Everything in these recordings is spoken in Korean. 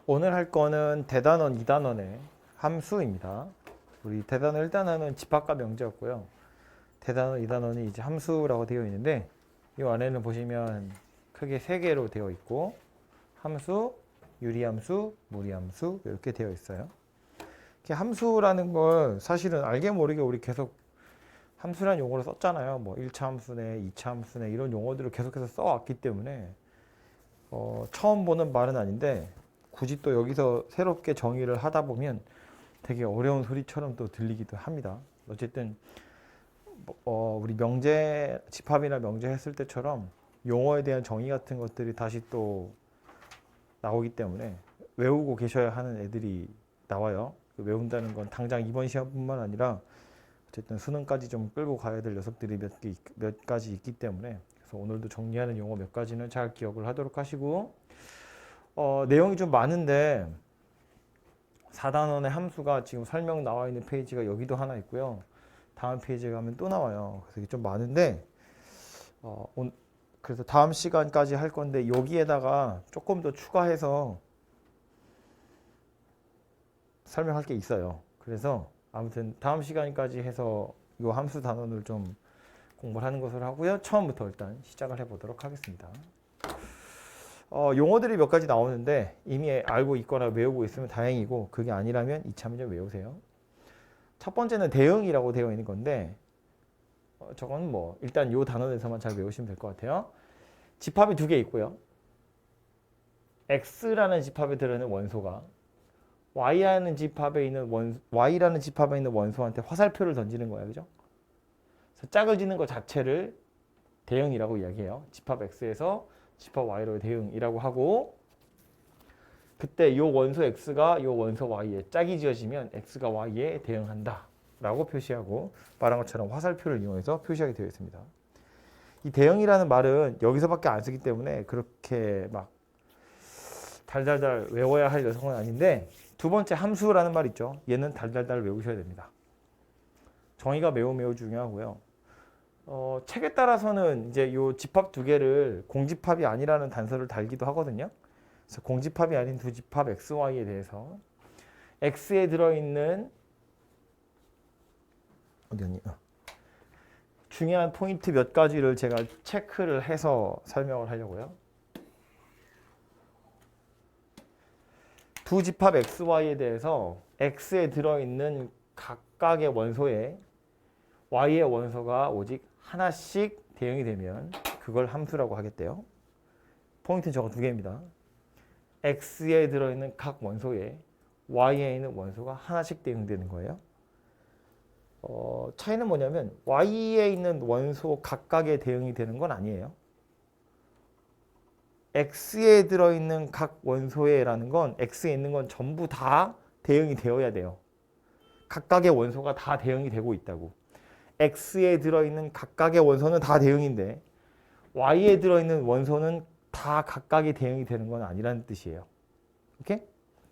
오늘 할 거는 대단원 2단원의 함수입니다. 우리 대단원 1단원은 집합과 명제였고요. 대단원 2단원이 이제 함수라고 되어 있는데 이 안에는 보시면 크게 3개로 되어 있고 함수, 유리함수, 무리함수 이렇게 되어 있어요. 이렇게 함수라는 걸 사실은 알게 모르게 우리 계속 함수라는 용어를 썼잖아요. 뭐 1차 함수네, 2차 함수네 이런 용어들을 계속해서 써왔기 때문에 처음 보는 말은 아닌데 굳이 또 여기서 새롭게 정의를 하다 보면 되게 어려운 소리처럼 또 들리기도 합니다. 어쨌든 우리 명제, 집합이나 명제 했을 때처럼 용어에 대한 정의 같은 것들이 다시 또 나오기 때문에 외우고 계셔야 하는 애들이 나와요. 외운다는 건 당장 이번 시험뿐만 아니라 어쨌든 수능까지 좀 끌고 가야 될 녀석들이 몇 가지 있기 때문에 그래서 오늘도 정리하는 용어 몇 가지는 잘 기억을 하도록 하시고 내용이 좀 많은데 4단원의 함수가 지금 설명 나와 있는 페이지가 여기도 하나 있고요. 다음 페이지에 가면 또 나와요. 그래서 이게 좀 많은데 그래서 다음 시간까지 할 건데 여기에다가 조금 더 추가해서 설명할 게 있어요. 그래서 아무튼 다음 시간까지 해서 이 함수 단원을 좀 공부를 하는 것을 하고요. 처음부터 일단 시작을 해보도록 하겠습니다. 용어들이 몇 가지 나오는데 이미 알고 있거나 외우고 있으면 다행이고 그게 아니라면 이참에 좀 외우세요. 첫 번째는 대응이라고 되어 있는 건데 저건 뭐 일단 이 단원에서만 잘 외우시면 될 것 같아요. 집합이 두 개 있고요. X라는 집합에 들어있는 원소가 Y라는 집합에 있는 원소한테 화살표를 던지는 거예요. 그죠? 그래서 짝을 지는 것 자체를 대응이라고 이야기해요. 집합 X에서 집합 Y로의 대응이라고 하고 그때 이 원소 X가 이 원소 Y에 짝이 지어지면 X가 Y에 대응한다 라고 표시하고 말한 것처럼 화살표를 이용해서 표시하게 되어 있습니다. 이 대응이라는 말은 여기서밖에 안 쓰기 때문에 그렇게 막 달달달 외워야 할 녀석은 아닌데 두 번째 함수라는 말 있죠. 얘는 달달달 외우셔야 됩니다. 정의가 매우 중요하고요. 책에 따라서는 이제 이 집합 두 개를 공집합이 아니라는 단서를 달기도 하거든요. 그래서 공집합이 아닌 두 집합 x, y에 대해서 x에 들어있는 어디였니? 중요한 포인트 몇 가지를 제가 체크를 해서 설명을 하려고요. 두 집합 x, y에 대해서 x에 들어있는 각각의 원소에 y의 원소가 오직 하나씩 대응이 되면 그걸 함수라고 하겠대요. 포인트는 저거 두 개입니다. x에 들어있는 각 원소에 y에 있는 원소가 하나씩 대응되는 거예요. 차이는 뭐냐면 y에 있는 원소 각각의 대응이 되는 건 아니에요. x에 들어있는 각 원소에라는 건 x에 있는 건 전부 다 대응이 되어야 돼요. 각각의 원소가 다 대응이 되고 있다고. x에 들어있는 각각의 원소는 다 대응인데 y에 들어있는 원소는 다 각각의 대응이 되는 건 아니라는 뜻이에요. 오케이?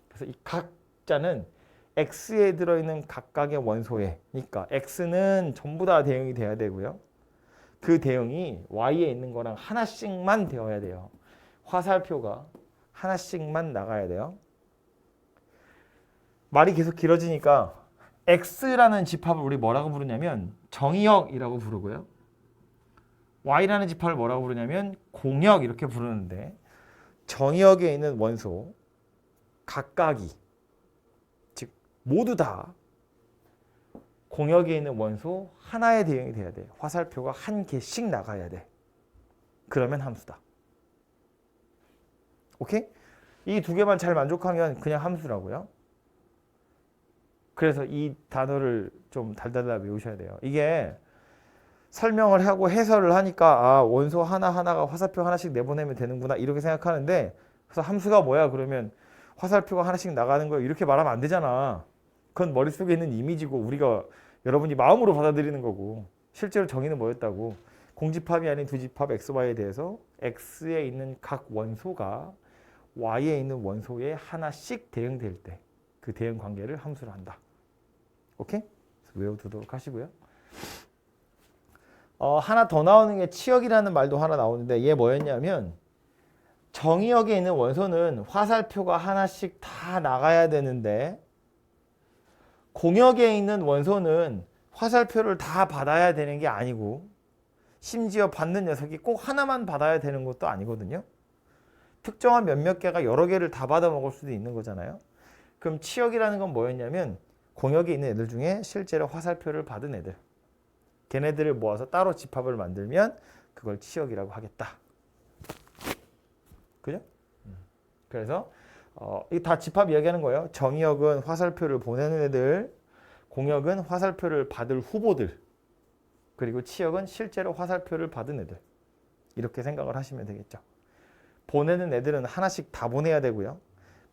그래서 이 각자는 x에 들어있는 각각의 원소에 그러니까 x는 전부 다 대응이 돼야 되고요. 그 대응이 y에 있는 거랑 하나씩만 되어야 돼요. 화살표가 하나씩만 나가야 돼요. 말이 계속 길어지니까 x라는 집합을 우리 뭐라고 부르냐면 정의역이라고 부르고요. y라는 집합을 뭐라고 부르냐면 공역 이렇게 부르는데 정의역에 있는 원소 각각이 즉 모두 다 공역에 있는 원소 하나에 대응이 돼야 돼. 화살표가 한 개씩 나가야 돼. 그러면 함수다. 오케이? 이 두 개만 잘 만족하면 그냥 함수라고요. 그래서 이 단어를 좀 달달달 외우셔야 돼요. 이게 설명을 하고 해설을 하니까 원소 하나하나가 화살표 하나씩 내보내면 되는구나 이렇게 생각하는데 그래서 함수가 뭐야 그러면 화살표가 하나씩 나가는 거야 이렇게 말하면 안 되잖아. 그건 머릿속에 있는 이미지고 우리가 여러분이 마음으로 받아들이는 거고 실제로 정의는 뭐였다고 공집합이 아닌 두 집합 x, y에 대해서 x에 있는 각 원소가 y에 있는 원소에 하나씩 대응될 때 그 대응 관계를 함수로 한다. 오케이? 외워두도록 하시고요. 하나 더 나오는 게 치역이라는 말도 하나 나오는데 얘 뭐였냐면 정의역에 있는 원소는 화살표가 하나씩 다 나가야 되는데 공역에 있는 원소는 화살표를 다 받아야 되는 게 아니고 심지어 받는 녀석이 꼭 하나만 받아야 되는 것도 아니거든요. 특정한 몇몇 개가 여러 개를 다 받아 먹을 수도 있는 거잖아요. 그럼 치역이라는 건 뭐였냐면 공역에 있는 애들 중에 실제로 화살표를 받은 애들, 걔네들을 모아서 따로 집합을 만들면 그걸 치역이라고 하겠다. 그죠? 그래서 이거 다 집합 이야기하는 거예요. 정의역은 화살표를 보내는 애들, 공역은 화살표를 받을 후보들, 그리고 치역은 실제로 화살표를 받은 애들. 이렇게 생각을 하시면 되겠죠. 보내는 애들은 하나씩 다 보내야 되고요.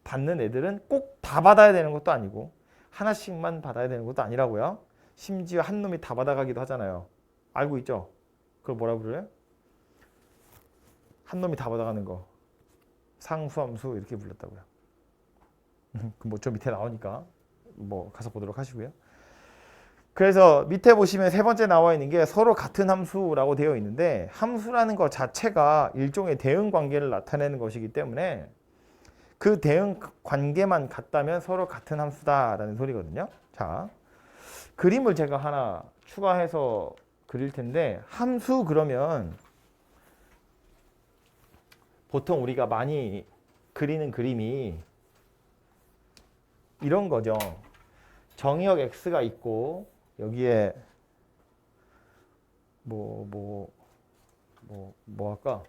받는 애들은 꼭 다 받아야 되는 것도 아니고 하나씩만 받아야 되는 것도 아니라고요. 심지어 한 놈이 다 받아가기도 하잖아요. 알고 있죠? 그걸 뭐라 부르요? 한 놈이 다 받아가는 거. 상수함수 이렇게 불렀다고요. 뭐 좀 밑에 나오니까 뭐 가서 보도록 하시고요. 그래서 밑에 보시면 세 번째 나와 있는 게 서로 같은 함수라고 되어 있는데 함수라는 것 자체가 일종의 대응 관계를 나타내는 것이기 때문에 그 대응 관계만 같다면 서로 같은 함수다라는 소리거든요. 자, 그림을 제가 하나 추가해서 그릴 텐데 함수 그러면 보통 우리가 많이 그리는 그림이 이런 거죠. 정의역 x가 있고 여기에 뭐 할까?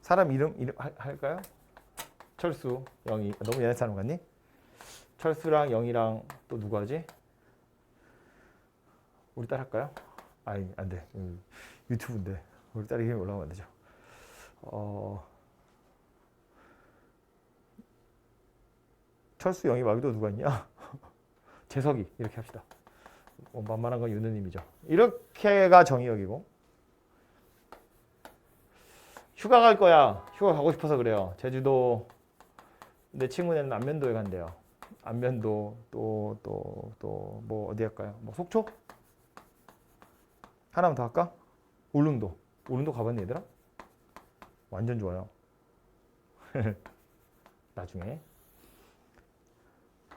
사람 이름 할까요? 철수, 영희. 너무 옛날 사람 같니? 철수랑 영희랑 또 누구 하지? 우리 딸 할까요? 아니, 안 돼. 유튜브인데 우리 딸이 이름이 올라가면 안 되죠. 철수, 영희 말고도 누가 있냐? 재석이 이렇게 합시다. 만만한 건 유느님이죠. 이렇게가 정의역이고 휴가 갈 거야. 휴가 가고 싶어서 그래요. 제주도 내 친구네는 안면도에 간대요. 안면도 또 뭐 어디 할까요? 뭐 속초? 하나만 더 할까? 울릉도. 울릉도 가봤니 얘들아? 완전 좋아요. 나중에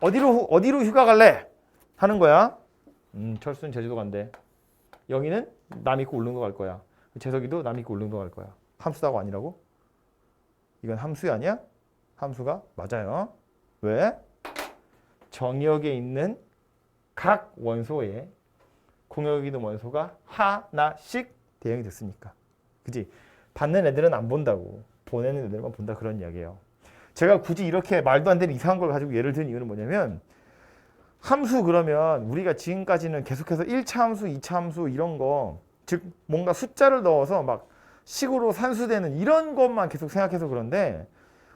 어디로 휴가 갈래? 하는 거야. 철수는 제주도 간대. 영희는 남 있고 울릉도 갈 거야. 재석이도 남 있고 울릉도 갈 거야. 함수다고 아니라고? 이건 함수 아니야? 함수가 맞아요. 왜? 정의역에 있는 각 원소에 공역에 있는 원소가 하나씩 대응이 됐으니까. 그지? 받는 애들은 안 본다고. 보내는 애들만 본다 그런 이야기예요. 제가 굳이 이렇게 말도 안 되는 이상한 걸 가지고 예를 든 이유는 뭐냐면 함수 그러면 우리가 지금까지는 계속해서 1차 함수, 2차 함수 이런 거 즉 뭔가 숫자를 넣어서 막 식으로 산수되는 이런 것만 계속 생각해서 그런데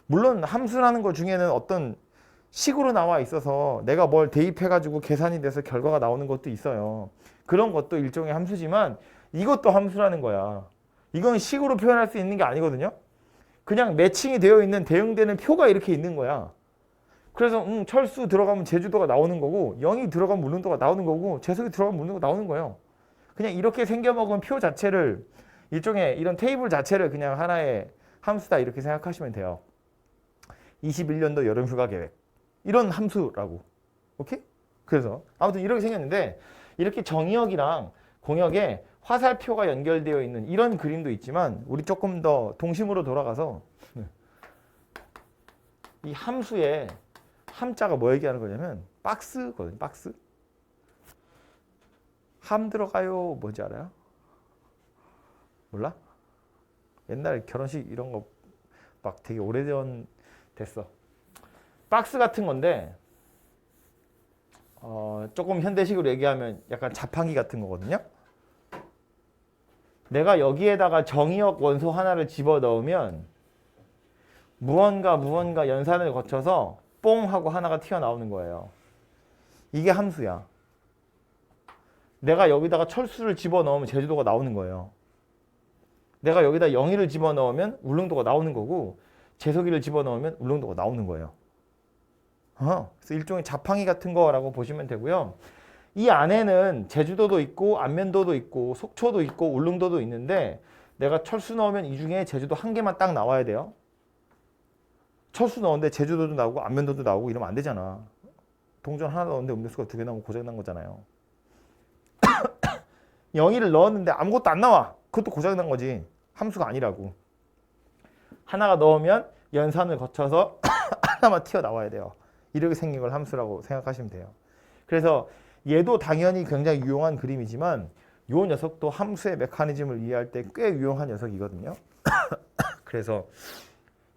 물론 함수라는 것 중에는 어떤 식으로 나와 있어서 내가 뭘 대입해가지고 계산이 돼서 결과가 나오는 것도 있어요. 그런 것도 일종의 함수지만 이것도 함수라는 거야. 이건 식으로 표현할 수 있는 게 아니거든요. 그냥 매칭이 되어 있는 대응되는 표가 이렇게 있는 거야. 그래서 철수 들어가면 제주도가 나오는 거고 영희 들어가면 울릉도가 나오는 거고 재석이 들어가면 울릉도가 나오는 거예요. 그냥 이렇게 생겨먹은 표 자체를 일종의 이런 테이블 자체를 그냥 하나의 함수다 이렇게 생각하시면 돼요. 21년도 여름휴가 계획 이런 함수라고. 오케이? 그래서 아무튼 이렇게 생겼는데 이렇게 정의역이랑 공역에 화살표가 연결되어 있는 이런 그림도 있지만 우리 조금 더 동심으로 돌아가서 이 함수의 함자가 뭐 얘기하는 거냐면 박스거든요. 박스. 함 들어가요. 뭔지 알아요? 몰라? 옛날에 결혼식 이런 거 막 되게 오래전 됐어. 박스 같은 건데 조금 현대식으로 얘기하면 약간 자판기 같은 거거든요. 내가 여기에다가 정의역 원소 하나를 집어넣으면 무언가 연산을 거쳐서 뽕 하고 하나가 튀어나오는 거예요. 이게 함수야. 내가 여기다가 철수를 집어넣으면 제주도가 나오는 거예요. 내가 여기다 영희를 집어넣으면 울릉도가 나오는 거고 재석이를 집어넣으면 울릉도가 나오는 거예요. 그래서 일종의 자판기 같은 거라고 보시면 되고요. 이 안에는 제주도도 있고 안면도도 있고 속초도 있고 울릉도도 있는데 내가 철수 넣으면 이 중에 제주도 한 개만 딱 나와야 돼요. 철수 넣었는데 제주도도 나오고 안면도도 나오고 이러면 안 되잖아. 동전 하나 넣었는데 음료수가 2개 나오고 고장난 거잖아요. 0을 넣었는데 아무것도 안 나와. 그것도 고장난 거지. 함수가 아니라고. 하나가 넣으면 연산을 거쳐서 하나만 튀어나와야 돼요. 이렇게 생긴 걸 함수라고 생각하시면 돼요. 그래서 얘도 당연히 굉장히 유용한 그림이지만 이 녀석도 함수의 메커니즘을 이해할 때 꽤 유용한 녀석이거든요. 그래서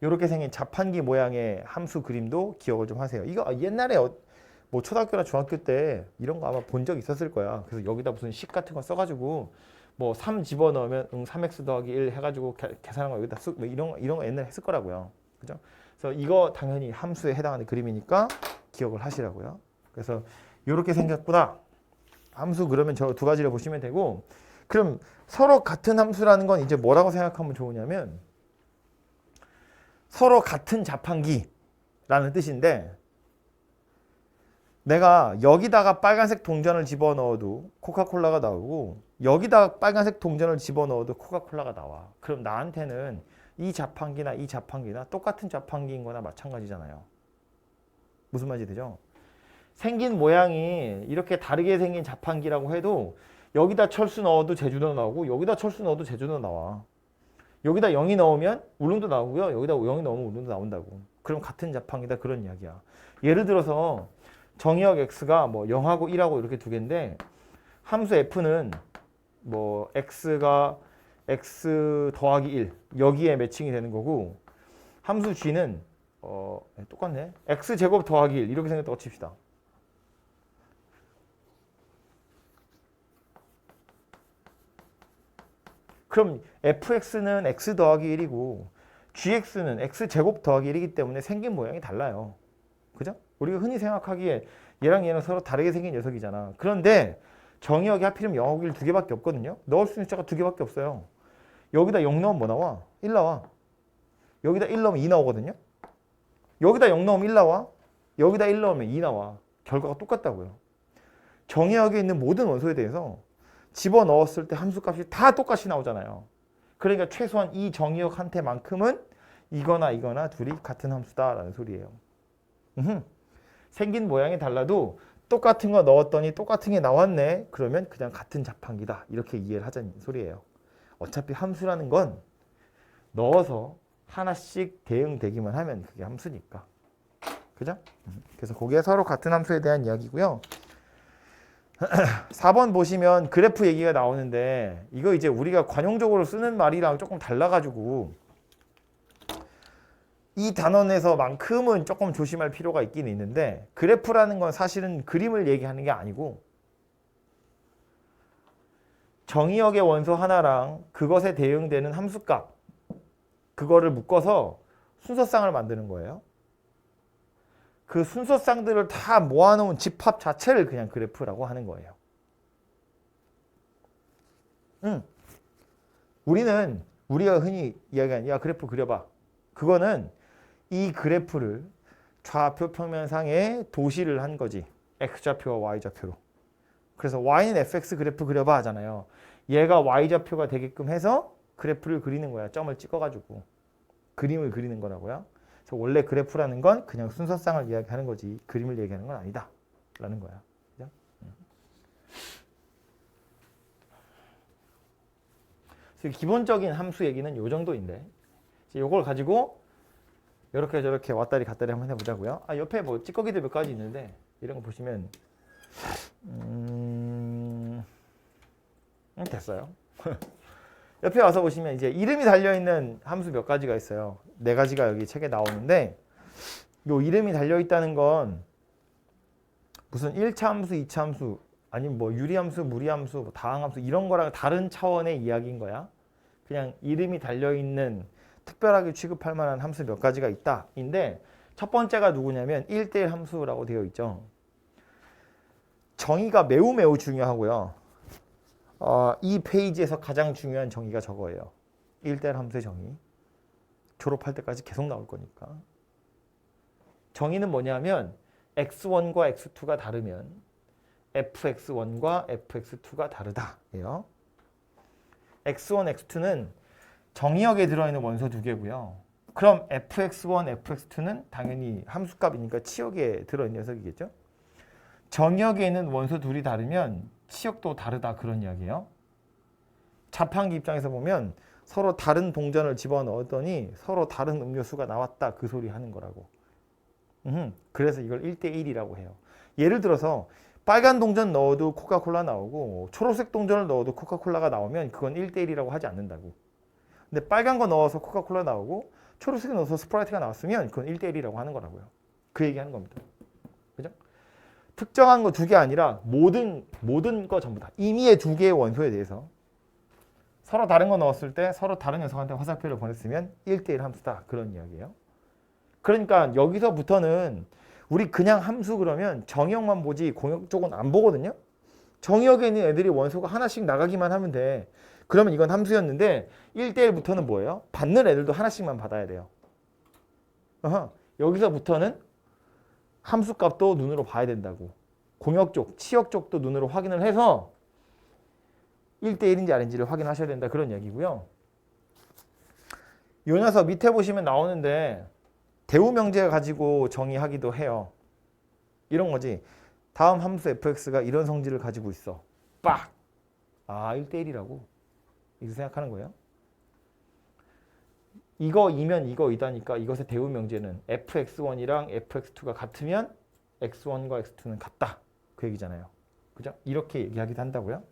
이렇게 생긴 자판기 모양의 함수 그림도 기억을 좀 하세요. 이거 옛날에 뭐 초등학교나 중학교 때 이런 거 아마 본 적 있었을 거야. 그래서 여기다 무슨 식 같은 거 써가지고 뭐 3 집어넣으면 3x 더하기 1 해가지고 계산한 거 여기다 뭐 이런 거 옛날에 했을 거라고요. 그죠? 그래서 이거 당연히 함수에 해당하는 그림이니까 기억을 하시라고요. 그래서 이렇게 생겼구나. 함수 그러면 저 2가지를 보시면 되고, 그럼 서로 같은 함수라는 건 이제 뭐라고 생각하면 좋으냐면 서로 같은 자판기라는 뜻인데, 내가 여기다가 빨간색 동전을 집어넣어도 코카콜라가 나오고 여기다가 빨간색 동전을 집어넣어도 코카콜라가 나와. 그럼 나한테는 이 자판기나 똑같은 자판기인 거나 마찬가지잖아요. 무슨 말인지 되죠? 생긴 모양이 이렇게 다르게 생긴 자판기라고 해도 여기다 철수 넣어도 제주도 나오고 여기다 철수 넣어도 제주도 나와. 여기다 0이 넣으면 울릉도 나오고요. 여기다 0이 넣으면 울릉도 나온다고. 그럼 같은 자판기다 그런 이야기야. 예를 들어서 정의역 x가 뭐 0하고 1하고 이렇게 2개인데 함수 f는 뭐 x가 x 더하기 1 여기에 매칭이 되는 거고, 함수 g는 똑같네. x제곱 더하기 1 이렇게 생겼다고 칩시다. 그럼 fx는 x 더하기 1이고 gx는 x제곱 더하기 1이기 때문에 생긴 모양이 달라요. 그죠? 우리가 흔히 생각하기에 얘랑 얘는 서로 다르게 생긴 녀석이잖아. 그런데 정의역이 하필이면 0하고 1 2개밖에 없거든요. 넣을 수 있는 숫자가 2개밖에 없어요. 여기다 0 넣으면 뭐 나와? 1 나와. 여기다 1 넣으면 2 나오거든요. 여기다 0 넣으면 1 나와. 여기다 1 넣으면 2 나와. 결과가 똑같다고요. 정의역에 있는 모든 원소에 대해서 집어넣었을 때 함수값이 다 똑같이 나오잖아요. 그러니까 최소한 이 정의역한테만큼은 이거나 둘이 같은 함수다라는 소리예요. 생긴 모양이 달라도 똑같은 거 넣었더니 똑같은 게 나왔네. 그러면 그냥 같은 자판기다. 이렇게 이해를 하자는 소리예요. 어차피 함수라는 건 넣어서 하나씩 대응되기만 하면 그게 함수니까. 그죠? 그래서 그게 서로 같은 함수에 대한 이야기고요. 4번 보시면 그래프 얘기가 나오는데 이거 이제 우리가 관용적으로 쓰는 말이랑 조금 달라가지고 이 단원에서만큼은 조금 조심할 필요가 있긴 있는데, 그래프라는 건 사실은 그림을 얘기하는 게 아니고 정의역의 원소 하나랑 그것에 대응되는 함수값 그거를 묶어서 순서쌍을 만드는 거예요. 그 순서쌍들을 다 모아놓은 집합 자체를 그냥 그래프라고 하는 거예요. 우리가 흔히 이야기하는 야 그래프 그려봐. 그거는 이 그래프를 좌표 평면상에 도시를 한 거지. x좌표와 y좌표로. 그래서 y는 fx 그래프 그려봐 하잖아요. 얘가 y좌표가 되게끔 해서 그래프를 그리는 거야. 점을 찍어가지고. 그림을 그리는 거라고요. 그래서 원래 그래프라는 건 그냥 순서쌍을 이야기하는 거지 그림을 얘기하는 건 아니다 라는 거야. 그죠? 그래서 기본적인 함수 얘기는 요 정도인데 이걸 가지고 이렇게 저렇게 왔다리 갔다리 한번 해보자고요. 옆에 뭐 찌꺼기들 몇 가지 있는데 이런 거 보시면 됐어요. 옆에 와서 보시면 이제 이름이 달려있는 함수 몇 가지가 있어요. 4가지가 여기 책에 나오는데 요 이름이 달려있다는 건 무슨 1차 함수, 2차 함수 아니면 뭐 유리함수, 무리함수, 뭐 다항함수 이런 거랑 다른 차원의 이야기인 거야. 그냥 이름이 달려있는 특별하게 취급할 만한 함수 몇 가지가 있다. 인데 첫 번째가 누구냐면 1대1 함수라고 되어 있죠. 정의가 매우 중요하고요. 이 페이지에서 가장 중요한 정의가 저거예요. 1대1 함수의 정의. 졸업할 때까지 계속 나올 거니까. 정의는 뭐냐면 x1과 x2가 다르면 fx1과 fx2가 다르다. 예요. x1, x2는 정의역에 들어있는 원소 2개고요. 그럼 fx1, fx2는 당연히 함수값이니까 치역에 들어있는 녀석이겠죠. 정역에 있는 원소 둘이 다르면 치역도 다르다 그런 이야기예요. 자판기 입장에서 보면 서로 다른 동전을 집어넣었더니 서로 다른 음료수가 나왔다 그 소리 하는 거라고. 그래서 이걸 1대1이라고 해요. 예를 들어서 빨간 동전 넣어도 코카콜라 나오고 초록색 동전을 넣어도 코카콜라가 나오면 그건 1대1이라고 하지 않는다고. 근데 빨간 거 넣어서 코카콜라 나오고 초록색 넣어서 스프라이트가 나왔으면 그건 1대1이라고 하는 거라고요. 그 얘기하는 겁니다. 그죠? 특정한 거 두 개 아니라 모든 거 전부 다 임의의 두 개의 원소에 대해서 서로 다른 거 넣었을 때 서로 다른 녀석한테 화살표를 보냈으면 1대1 함수다 그런 이야기예요. 그러니까 여기서부터는 우리 그냥 함수 그러면 정의역만 보지 공역 쪽은 안 보거든요. 정의역에 있는 애들이 원소가 하나씩 나가기만 하면 돼. 그러면 이건 함수였는데 1대1부터는 뭐예요? 받는 애들도 하나씩만 받아야 돼요. 여기서부터는 함수값도 눈으로 봐야 된다고. 공역 쪽, 치역 쪽도 눈으로 확인을 해서 1대1인지 아닌지를 확인하셔야 된다 그런 얘기고요. 이 녀석 밑에 보시면 나오는데 대우명제 가지고 정의하기도 해요. 이런 거지. 다음 함수 fx가 이런 성질을 가지고 있어. 빡! 아 1대1이라고. 이렇게 생각하는 거예요. 이거 이면 이거 이다니까 이것의 대우명제는 fx1이랑 fx2가 같으면 x1과 x2는 같다. 그 얘기잖아요. 그죠? 이렇게 얘기하기도 한다고요.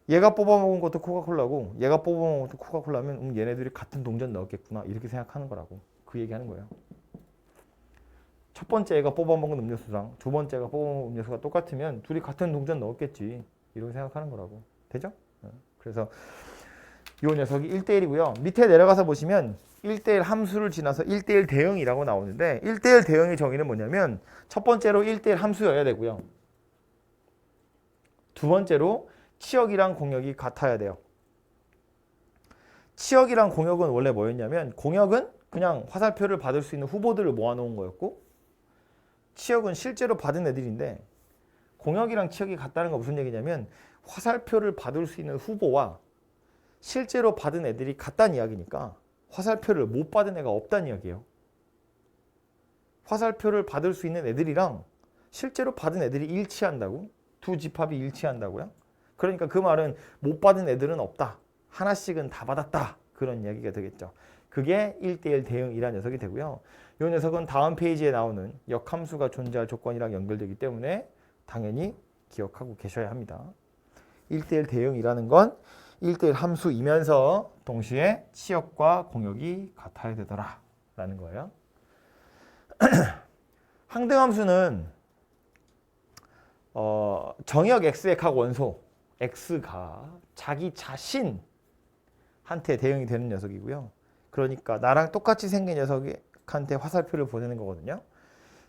얘가 뽑아먹은 것도 코카콜라고 얘가 뽑아먹은 것도 코카콜라면 얘네들이 같은 동전 넣었겠구나. 이렇게 생각하는 거라고. 그 얘기하는 거예요. 첫 번째 애가 뽑아먹은 음료수랑 두 번째 애가 뽑아먹은 음료수가 똑같으면 둘이 같은 동전 넣었겠지. 이렇게 생각하는 거라고. 되죠? 그래서 이 녀석이 1대1이고요. 밑에 내려가서 보시면 1대1 함수를 지나서 1대1 대응이라고 나오는데 1대1 대응의 정의는 뭐냐면 첫 번째로 1대1 함수여야 되고요. 두 번째로 치역이랑 공역이 같아야 돼요. 치역이랑 공역은 원래 뭐였냐면 공역은 그냥 화살표를 받을 수 있는 후보들을 모아놓은 거였고 치역은 실제로 받은 애들인데 공역이랑 치역이 같다는 건 무슨 얘기냐면 화살표를 받을 수 있는 후보와 실제로 받은 애들이 같다는 이야기니까 화살표를 못 받은 애가 없다는 이야기예요. 화살표를 받을 수 있는 애들이랑 실제로 받은 애들이 일치한다고? 두 집합이 일치한다고요? 그러니까 그 말은 못 받은 애들은 없다. 하나씩은 다 받았다. 그런 이야기가 되겠죠. 그게 1대1 대응이라는 녀석이 되고요. 이 녀석은 다음 페이지에 나오는 역함수가 존재할 조건이랑 연결되기 때문에 당연히 기억하고 계셔야 합니다. 1대1 대응이라는 건 1대1 함수이면서 동시에 치역과 공역이 같아야 되더라 라는 거예요. 항등함수는 정역 x의 각 원소 x가 자기 자신한테 대응이 되는 녀석이고요. 그러니까 나랑 똑같이 생긴 녀석한테 화살표를 보내는 거거든요.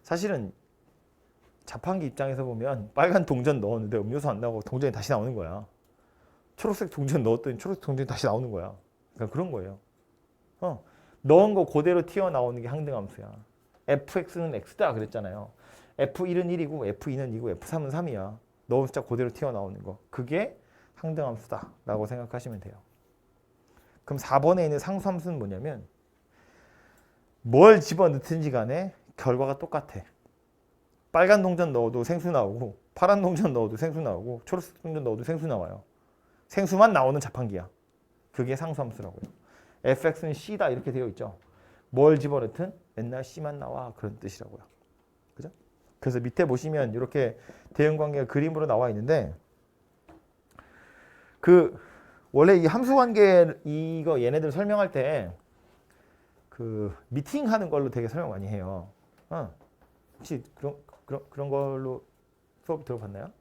사실은 자판기 입장에서 보면 빨간 동전 넣었는데 음료수 안 나오고 동전이 다시 나오는 거야. 초록색 동전 넣었더니 초록색 동전이 다시 나오는 거야. 그러니까 그런 거예요. 넣은 거 그대로 튀어나오는 게 항등함수야. fx는 x다 그랬잖아요. f1은 1이고 f2는 2고 f3은 3이야. 넣은 숫자 그대로 튀어나오는 거. 그게 항등함수다 라고 생각하시면 돼요. 그럼 4번에 있는 상수함수는 뭐냐면 뭘 집어넣든지 간에 결과가 똑같아. 빨간 동전 넣어도 생수 나오고 파란 동전 넣어도 생수 나오고 초록색 동전 넣어도 생수 나와요. 생수만 나오는 자판기야. 그게 상수함수라고요. fx는 c다 이렇게 되어 있죠. 뭘 집어넣든 맨날 c만 나와 그런 뜻이라고요. 그죠? 그래서 밑에 보시면 이렇게 대응관계가 그림으로 나와 있는데 원래 이 함수관계 이거 얘네들 설명할 때 미팅하는 걸로 되게 설명 많이 해요. 혹시 그런 걸로 수업 들어봤나요?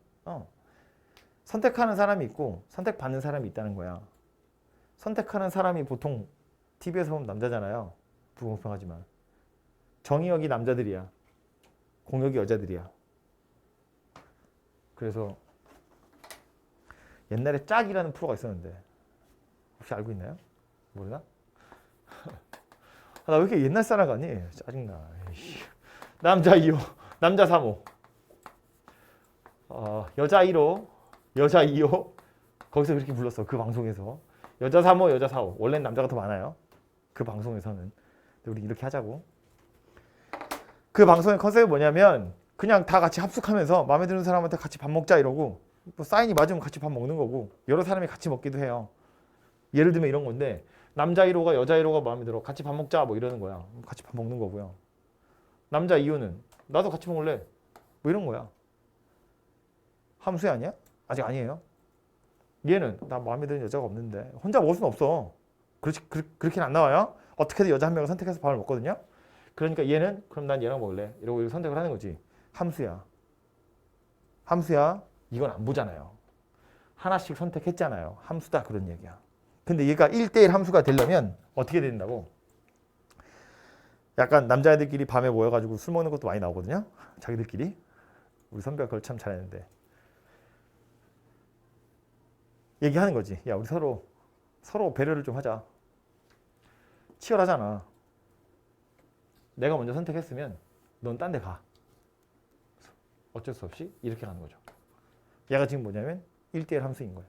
선택하는 사람이 있고 선택받는 사람이 있다는 거야. 선택하는 사람이 보통 TV에서 보면 남자잖아요. 불공평하지만. 정의역이 남자들이야. 공역이 여자들이야. 그래서 옛날에 짝이라는 프로가 있었는데 혹시 알고 있나요? 모르나? 나 왜 이렇게 옛날 사람 같니? 짜증나. 남자 2호, 남자 3호. 여자 1호, 여자 2호. 거기서 그렇게 불렀어. 그 방송에서. 여자 3호, 여자 4호. 원래는 남자가 더 많아요. 그 방송에서는. 근데 우리 이렇게 하자고. 그 방송의 컨셉이 뭐냐면 그냥 다 같이 합숙하면서 마음에 드는 사람한테 같이 밥 먹자 이러고 뭐 사인이 맞으면 같이 밥 먹는 거고 여러 사람이 같이 먹기도 해요. 예를 들면 이런 건데 남자 1호가 여자 1호가 마음에 들어 같이 밥 먹자 뭐 이러는 거야. 같이 밥 먹는 거고요. 남자 2호는 나도 같이 먹을래 뭐 이런 거야. 함수야 아니야? 아직 아니에요. 얘는 나 마음에 드는 여자가 없는데 혼자 먹을 수는 없어. 그렇게는 안 나와요. 어떻게든 여자 한 명을 선택해서 밥을 먹거든요. 그러니까 얘는 그럼 난 얘랑 먹을래 이러고 선택을 하는 거지. 함수야. 함수야. 이건 안 보잖아요. 하나씩 선택했잖아요. 함수다 그런 얘기야. 근데 얘가 1대1 함수가 되려면 어떻게 된다고? 약간 남자애들끼리 밤에 모여가지고 술 먹는 것도 많이 나오거든요. 자기들끼리. 우리 선배가 그걸 참 잘했는데. 얘기하는 거지. 야 우리 서로 배려를 좀 하자. 치열하잖아. 내가 먼저 선택했으면 넌 딴 데 가. 어쩔 수 없이 이렇게 가는 거죠. 얘가 지금 뭐냐면 1대1 함수인 거야.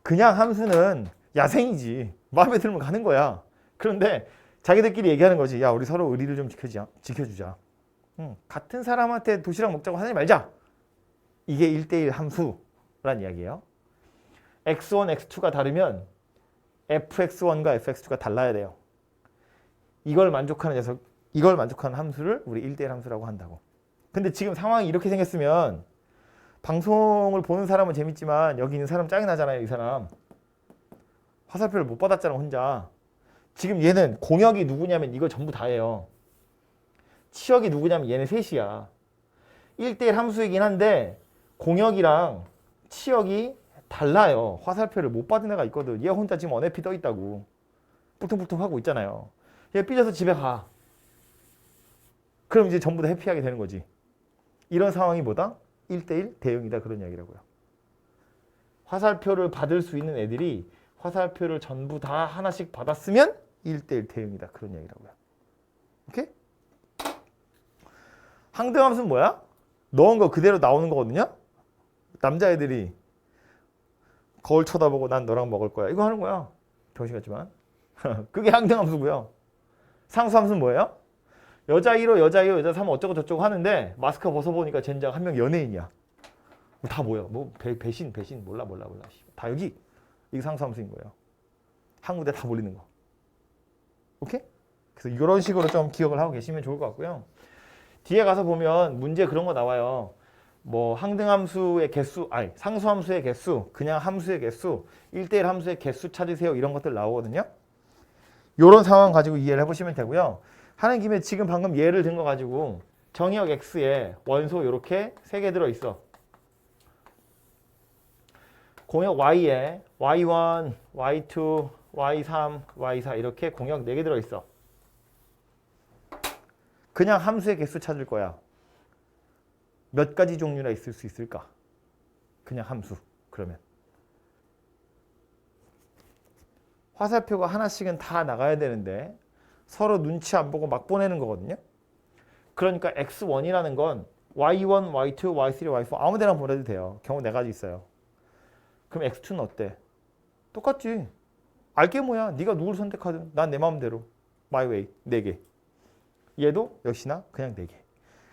그냥 함수는 야생이지. 마음에 들면 가는 거야. 그런데 자기들끼리 얘기하는 거지. 야 우리 서로 의리를 좀 지켜주자. 같은 사람한테 도시락 먹자고 하지 말자. 이게 1대1 함수란 이야기예요. x1, x2가 다르면 fx1과 fx2가 달라야 돼요. 이걸 만족하는 함수를 우리 1대1 함수라고 한다고. 근데 지금 상황이 이렇게 생겼으면 방송을 보는 사람은 재밌지만 여기 있는 사람 짜증 나잖아요. 이 사람 화살표를 못 받았잖아 혼자. 지금 얘는 공역이 누구냐면 이걸 전부 다 해요. 치역이 누구냐면 얘네 셋이야. 1대1 함수이긴 한데 공역이랑 치역이 달라요. 화살표를 못 받은 애가 있거든. 얘 혼자 지금 언해피 떠 있다고 뿔퉁뿔퉁 하고 있잖아요. 얘 삐져서 집에 가. 그럼 이제 전부 다 해피하게 되는 거지. 이런 상황이 뭐다? 1대1 대응이다 그런 이야기라고요. 화살표를 받을 수 있는 애들이 화살표를 전부 다 하나씩 받았으면 1대1 대응이다 그런 이야기라고요. 오케이? 항등함수는 뭐야? 넣은 거 그대로 나오는 거거든요. 남자애들이 거울 쳐다보고 난 너랑 먹을 거야. 이거 하는 거야. 병신 같지만. 그게 항등함수고요. 상수함수는 뭐예요? 여자 1호, 여자 2호, 여자 3호 어쩌고 저쩌고 하는데 마스크 벗어보니까 젠장 한 명 연예인이야. 다 뭐야? 뭐 배신 몰라. 다 여기. 이게 상수함수인 거예요. 한 군데 다 몰리는 거. 오케이? 그래서 이런 식으로 좀 기억을 하고 계시면 좋을 것 같고요. 뒤에 가서 보면 문제 그런 거 나와요. 뭐 항등함수의 개수, 상수함수의 개수, 그냥 함수의 개수, 1대1 함수의 개수 찾으세요. 이런 것들 나오거든요. 이런 상황 가지고 이해를 해보시면 되고요. 하는 김에 지금 방금 예를 든 거 가지고 정의역 X에 원소 이렇게 3개 들어있어. 공역 Y에 Y1, Y2, Y3, Y4 이렇게 공역 4개 들어있어. 그냥 함수의 개수 찾을 거야. 몇 가지 종류나 있을 수 있을까? 그냥 함수. 그러면 화살표가 하나씩은 다 나가야 되는데 서로 눈치 안 보고 막 보내는 거거든요. 그러니까 x1이라는 건 y1, y2, y3, y4 아무 데나 보내도 돼요. 경우 4가지 있어요. 그럼 x2는 어때? 똑같지. 알게 뭐야. 네가 누굴 선택하든 난 내 마음대로. my way. 4개. 얘도 역시나 그냥 4개.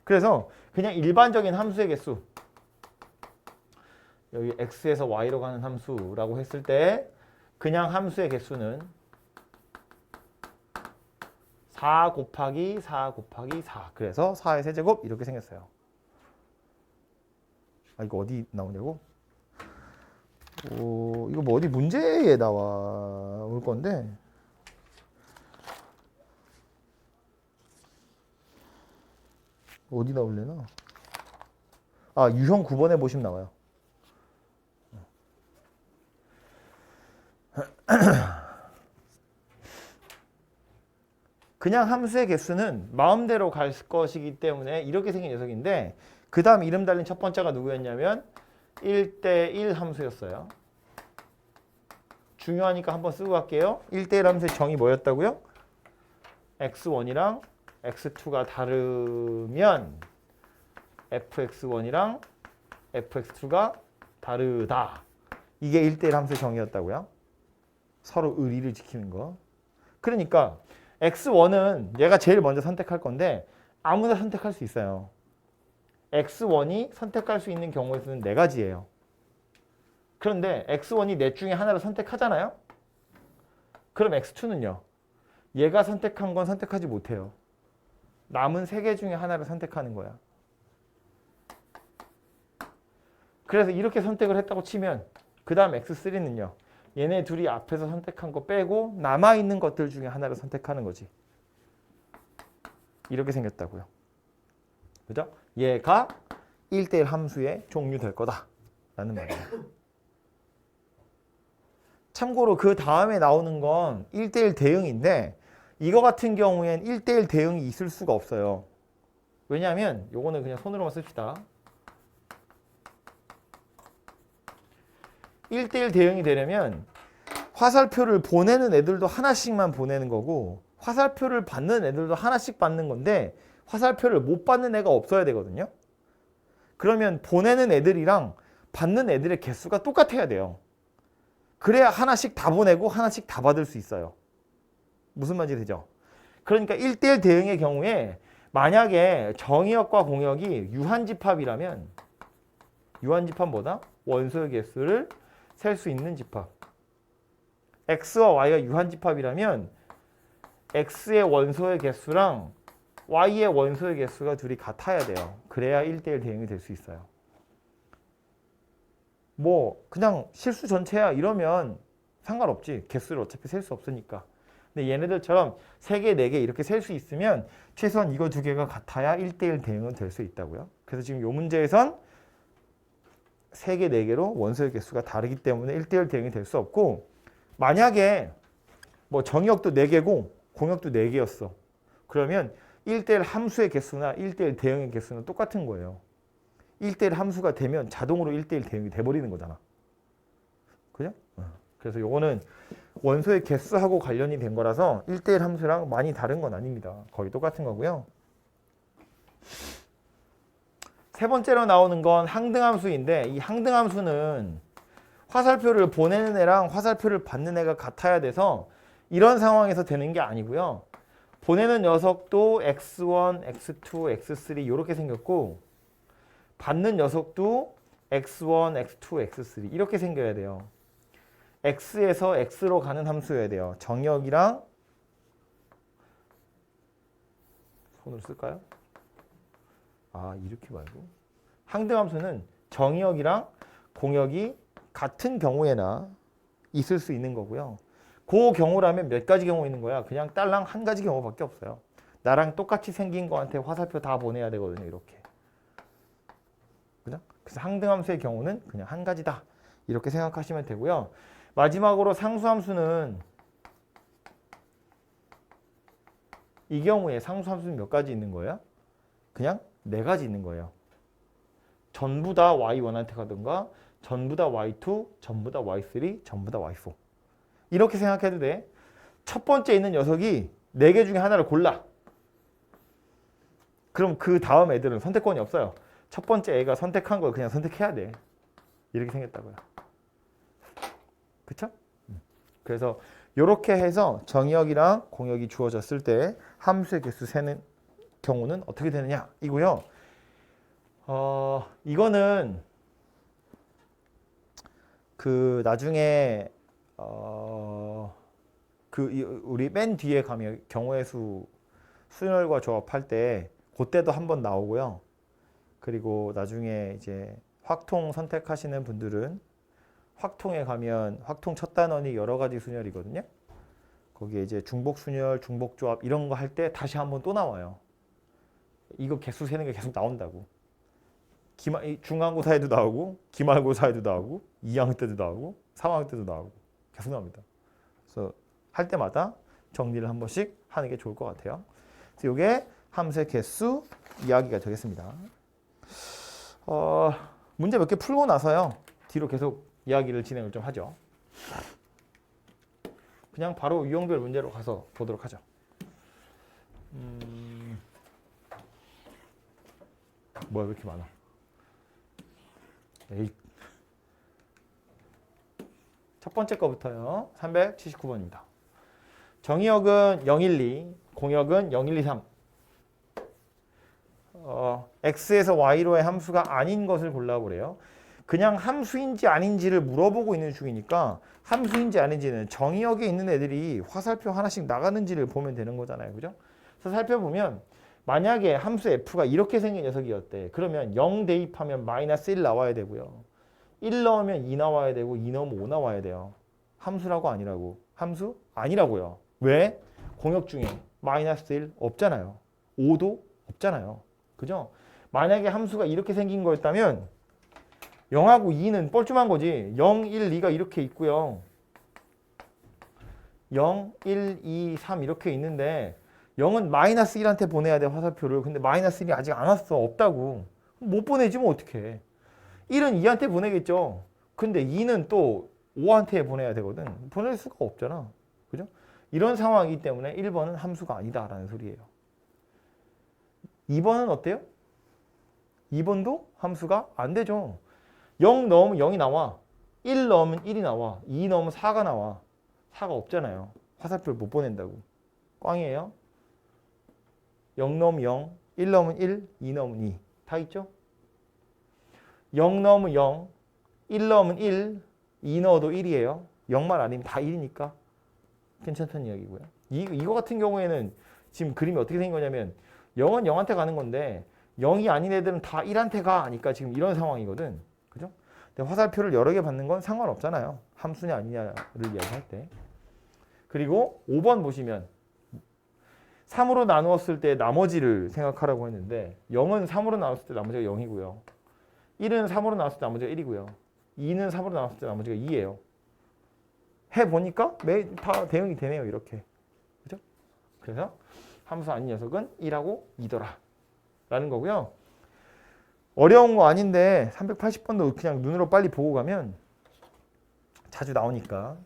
그래서 그냥 일반적인 함수의 개수. 여기 x에서 y로 가는 함수라고 했을 때 그냥 함수의 개수는 4 곱하기 4 곱하기 4. 그래서 4의 세제곱 이렇게 생겼어요. 이거 어디 나오냐고? 이거 뭐 어디 문제에 나올 건데. 어디 나올래나? 유형 9번에 보시면 나와요. 그냥 함수의 개수는 마음대로 갈 것이기 때문에 이렇게 생긴 녀석인데 그 다음 이름 달린 첫 번째가 누구였냐면 1대1 함수였어요. 중요하니까 한번 쓰고 갈게요. 1대1 함수의 정의 뭐였다고요? x1이랑 x2가 다르면 fx1이랑 fx2가 다르다. 이게 1대1 함수의 정의였다고요. 서로 의리를 지키는 거. 그러니까 x1은 얘가 제일 먼저 선택할 건데 아무나 선택할 수 있어요. x1이 선택할 수 있는 경우의 수는 4가지예요. 그런데 x1이 넷 중에 하나를 선택하잖아요. 그럼 x2는요. 얘가 선택한 건 선택하지 못해요. 남은 3개 중에 하나를 선택하는 거야. 그래서 이렇게 선택을 했다고 치면 그 다음 x3는요. 얘네 둘이 앞에서 선택한 거 빼고 남아있는 것들 중에 하나를 선택하는 거지. 이렇게 생겼다고요. 그죠? 얘가 1대1 함수의 종류 될 거다 라는 말이에요. 참고로 그 다음에 나오는 건 1대1 대응인데 이거 같은 경우엔 1대1 대응이 있을 수가 없어요. 왜냐하면 요거는 그냥 손으로만 씁시다. 1대1 대응이 되려면 화살표를 보내는 애들도 하나씩만 보내는 거고 화살표를 받는 애들도 하나씩 받는 건데 화살표를 못 받는 애가 없어야 되거든요. 그러면 보내는 애들이랑 받는 애들의 개수가 똑같아야 돼요. 그래야 하나씩 다 보내고 하나씩 다 받을 수 있어요. 무슨 말인지 되죠? 그러니까 1대1 대응의 경우에 만약에 정의역과 공역이 유한집합이라면 유한집합보다 원소의 개수를 셀 수 있는 집합. x와 y가 유한집합이라면 x의 원소의 개수랑 y의 원소의 개수가 둘이 같아야 돼요. 그래야 1대1 대응이 될 수 있어요. 뭐 그냥 실수 전체야 이러면 상관없지. 개수를 어차피 셀 수 없으니까. 근데 얘네들처럼 3개, 4개 이렇게 셀 수 있으면 최소한 이거 2개가 같아야 1대1 대응은 될 수 있다고요. 그래서 지금 이 문제에선 3개, 4개로 원소의 개수가 다르기 때문에 1대1 대응이 될 수 없고 만약에 뭐 정의역도 4개고 공역도 4개였어. 그러면 1대1 함수의 개수나 1대1 대응의 개수는 똑같은 거예요. 1대1 함수가 되면 자동으로 1대1 대응이 돼버리는 거잖아. 그죠? 그래서 요거는 원소의 개수하고 관련이 된 거라서 1대1 함수랑 많이 다른 건 아닙니다. 거의 똑같은 거고요. 세 번째로 나오는 건 항등함수인데 이 항등함수는 화살표를 보내는 애랑 화살표를 받는 애가 같아야 돼서 이런 상황에서 되는 게 아니고요. 보내는 녀석도 x1, x2, x3 이렇게 생겼고 받는 녀석도 x1, x2, x3 이렇게 생겨야 돼요. x에서 x로 가는 함수여야 돼요. 정역이랑 손으로 쓸까요? 이렇게 말고 항등함수는 정역이랑 공역이 같은 경우에나 있을 수 있는 거고요. 그 경우라면 몇 가지 경우 있는 거야? 그냥 딸랑 한 가지 경우밖에 없어요. 나랑 똑같이 생긴 거한테 화살표 다 보내야 되거든요. 이렇게. 그죠? 그래서 항등함수의 경우는 그냥 한 가지다. 이렇게 생각하시면 되고요. 마지막으로 상수함수는 이 경우에 상수함수는 몇 가지 있는 거예요? 그냥 4가지 있는 거예요. 전부 다 y1한테 가든가 전부 다 y2, 전부 다 y3, 전부 다 y4 이렇게 생각해도 돼. 첫 번째 있는 녀석이 4개 중에 하나를 골라. 그럼 그 다음 애들은 선택권이 없어요. 첫 번째 애가 선택한 걸 그냥 선택해야 돼. 이렇게 생겼다고요. 그쵸? 그래서 이렇게 해서 정의역이랑 공역이 주어졌을 때 함수의 개수 세는 경우는 어떻게 되느냐 이고요. 이거는 그 나중에 우리 맨 뒤에 가면 경우의 수 순열과 조합할 때 그때도 한번 나오고요. 그리고 나중에 이제 확통 선택하시는 분들은 확통에 가면 확통 첫 단원이 여러 가지 순열이거든요. 거기에 이제 중복 순열, 중복 조합 이런 거 할 때 다시 한번 또 나와요. 이거 개수 세는 게 계속 나온다고. 중간고사에도 나오고 기말고사에도 나오고 2학년 때도 나오고 3학년 때도 나오고 계속 나옵니다. 그래서 할 때마다 정리를 한 번씩 하는 게 좋을 것 같아요. 그래서 이게 함수의 개수 이야기가 되겠습니다. 문제 몇 개 풀고 나서요. 뒤로 계속 이야기를 진행을 좀 하죠. 그냥 바로 유형별 문제로 가서 보도록 하죠. 뭐야 왜 이렇게 많아? 첫 번째 거부터요. 379번입니다. 정의역은 012, 공역은 0123. x에서 y로의 함수가 아닌 것을 골라보래요. 그냥 함수인지 아닌지를 물어보고 있는 중이니까 함수인지 아닌지는 정의역에 있는 애들이 화살표 하나씩 나가는지를 보면 되는 거잖아요. 그죠? 그래서 살펴보면 만약에 함수 f가 이렇게 생긴 녀석이었대. 그러면 0 대입하면 마이너스 1 나와야 되고요. 1 넣으면 2 나와야 되고 2 넣으면 5 나와야 돼요. 함수라고 아니라고? 함수? 아니라고요. 왜? 공역 중에 마이너스 1 없잖아요. 5도 없잖아요. 그죠? 만약에 함수가 이렇게 생긴 거였다면 0하고 2는 뻘쭘한 거지. 0, 1, 2가 이렇게 있고요. 0, 1, 2, 3 이렇게 있는데 0은 마이너스 1한테 보내야 돼, 화살표를. 근데 마이너스 1이 아직 안 왔어. 없다고. 못 보내지 뭐 어떡해. 1은 2한테 보내겠죠. 근데 2는 또 5한테 보내야 되거든. 보낼 수가 없잖아. 그죠? 이런 상황이기 때문에 1번은 함수가 아니다라는 소리예요. 2번은 어때요? 2번도 함수가 안 되죠. 0 넣으면 0이 나와. 1 넣으면 1이 나와. 2 넣으면 4가 나와. 4가 없잖아요. 화살표를 못 보낸다고. 꽝이에요. 0 넣으면 0, 1 넣으면 1, 2 넣으면 2. 다 있죠? 0 넣으면 0, 1 넣으면 1, 2 넣어도 1이에요. 0만 아니면 다 1이니까 괜찮다는 이야기고요. 이거 같은 경우에는 지금 그림이 어떻게 생긴 거냐면 0은 0한테 가는 건데 0이 아닌 애들은 다 1한테 가 하니까 지금 이런 상황이거든. 그죠? 근데 화살표를 여러 개 받는 건 상관없잖아요. 함수냐 아니냐를 이야기할 때. 그리고 5번 보시면 3으로 나누었을 때 나머지를 생각하라고 했는데 0은 3으로 나눴을 때 나머지가 0이고요. 1은 3으로 나눴을 때 나머지가 1이고요. 2는 3으로 나눴을 때 나머지가 2예요. 해보니까 다 대응이 되네요. 이렇게. 그죠? 그래서 함수 아닌 녀석은 1하고 2더라. 라는 거고요. 어려운 거 아닌데 380번도 그냥 눈으로 빨리 보고 가면 자주 나오니까.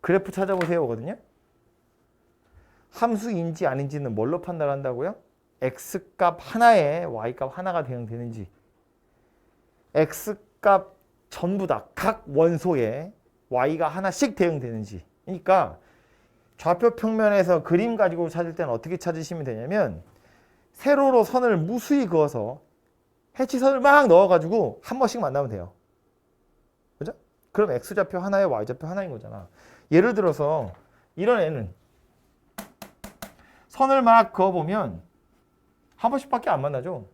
그래프 찾아보세요거든요. 함수인지 아닌지는 뭘로 판단한다고요? x값 하나에 y값 하나가 대응되는지. x값 전부 다 각 원소에 y가 하나씩 대응되는지. 그러니까 좌표 평면에서 그림 가지고 찾을 때는 어떻게 찾으시면 되냐면 세로로 선을 무수히 그어서 해치선을 막 넣어가지고 한 번씩 만나면 돼요. 그죠? 그럼 x좌표 하나에 y좌표 하나인 거잖아. 예를 들어서 이런 애는 선을 막 그어보면 한 번씩밖에 안 만나죠.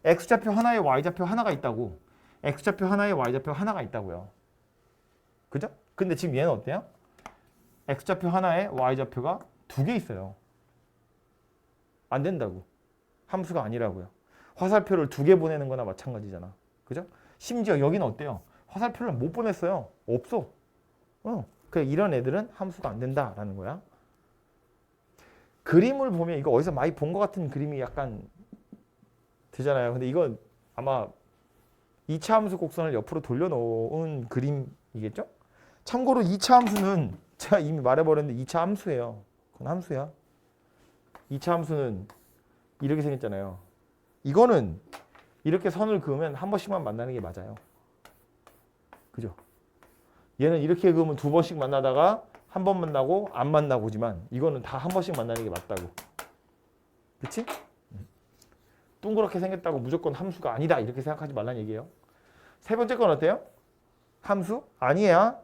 x좌표 하나에 y좌표 하나가 있다고. x좌표 하나에 y좌표 하나가 있다고요. 그죠? 근데 지금 얘는 어때요? x좌표 하나에 y좌표가 두 개 있어요. 안 된다고. 함수가 아니라고요. 화살표를 두 개 보내는 거나 마찬가지잖아. 그죠? 심지어 여기는 어때요? 화살표를 못 보냈어요. 없어. 그래, 이런 애들은 함수가 안 된다라는 거야. 그림을 보면 이거 어디서 많이 본 것 같은 그림이 약간 되잖아요. 근데 이건 아마 2차 함수 곡선을 옆으로 돌려놓은 그림이겠죠? 참고로 2차 함수는 제가 이미 말해버렸는데 2차 함수예요. 그건 함수야. 2차 함수는 이렇게 생겼잖아요. 이거는 이렇게 선을 그으면 한 번씩만 만나는 게 맞아요. 그죠? 얘는 이렇게 그으면 두 번씩 만나다가 한 번 만나고 안 만나고지만 이거는 다 한 번씩 만나는 게 맞다고. 그치? 둥그렇게 생겼다고 무조건 함수가 아니다 이렇게 생각하지 말라는 얘기예요. 세 번째 건 어때요? 함수? 아니야.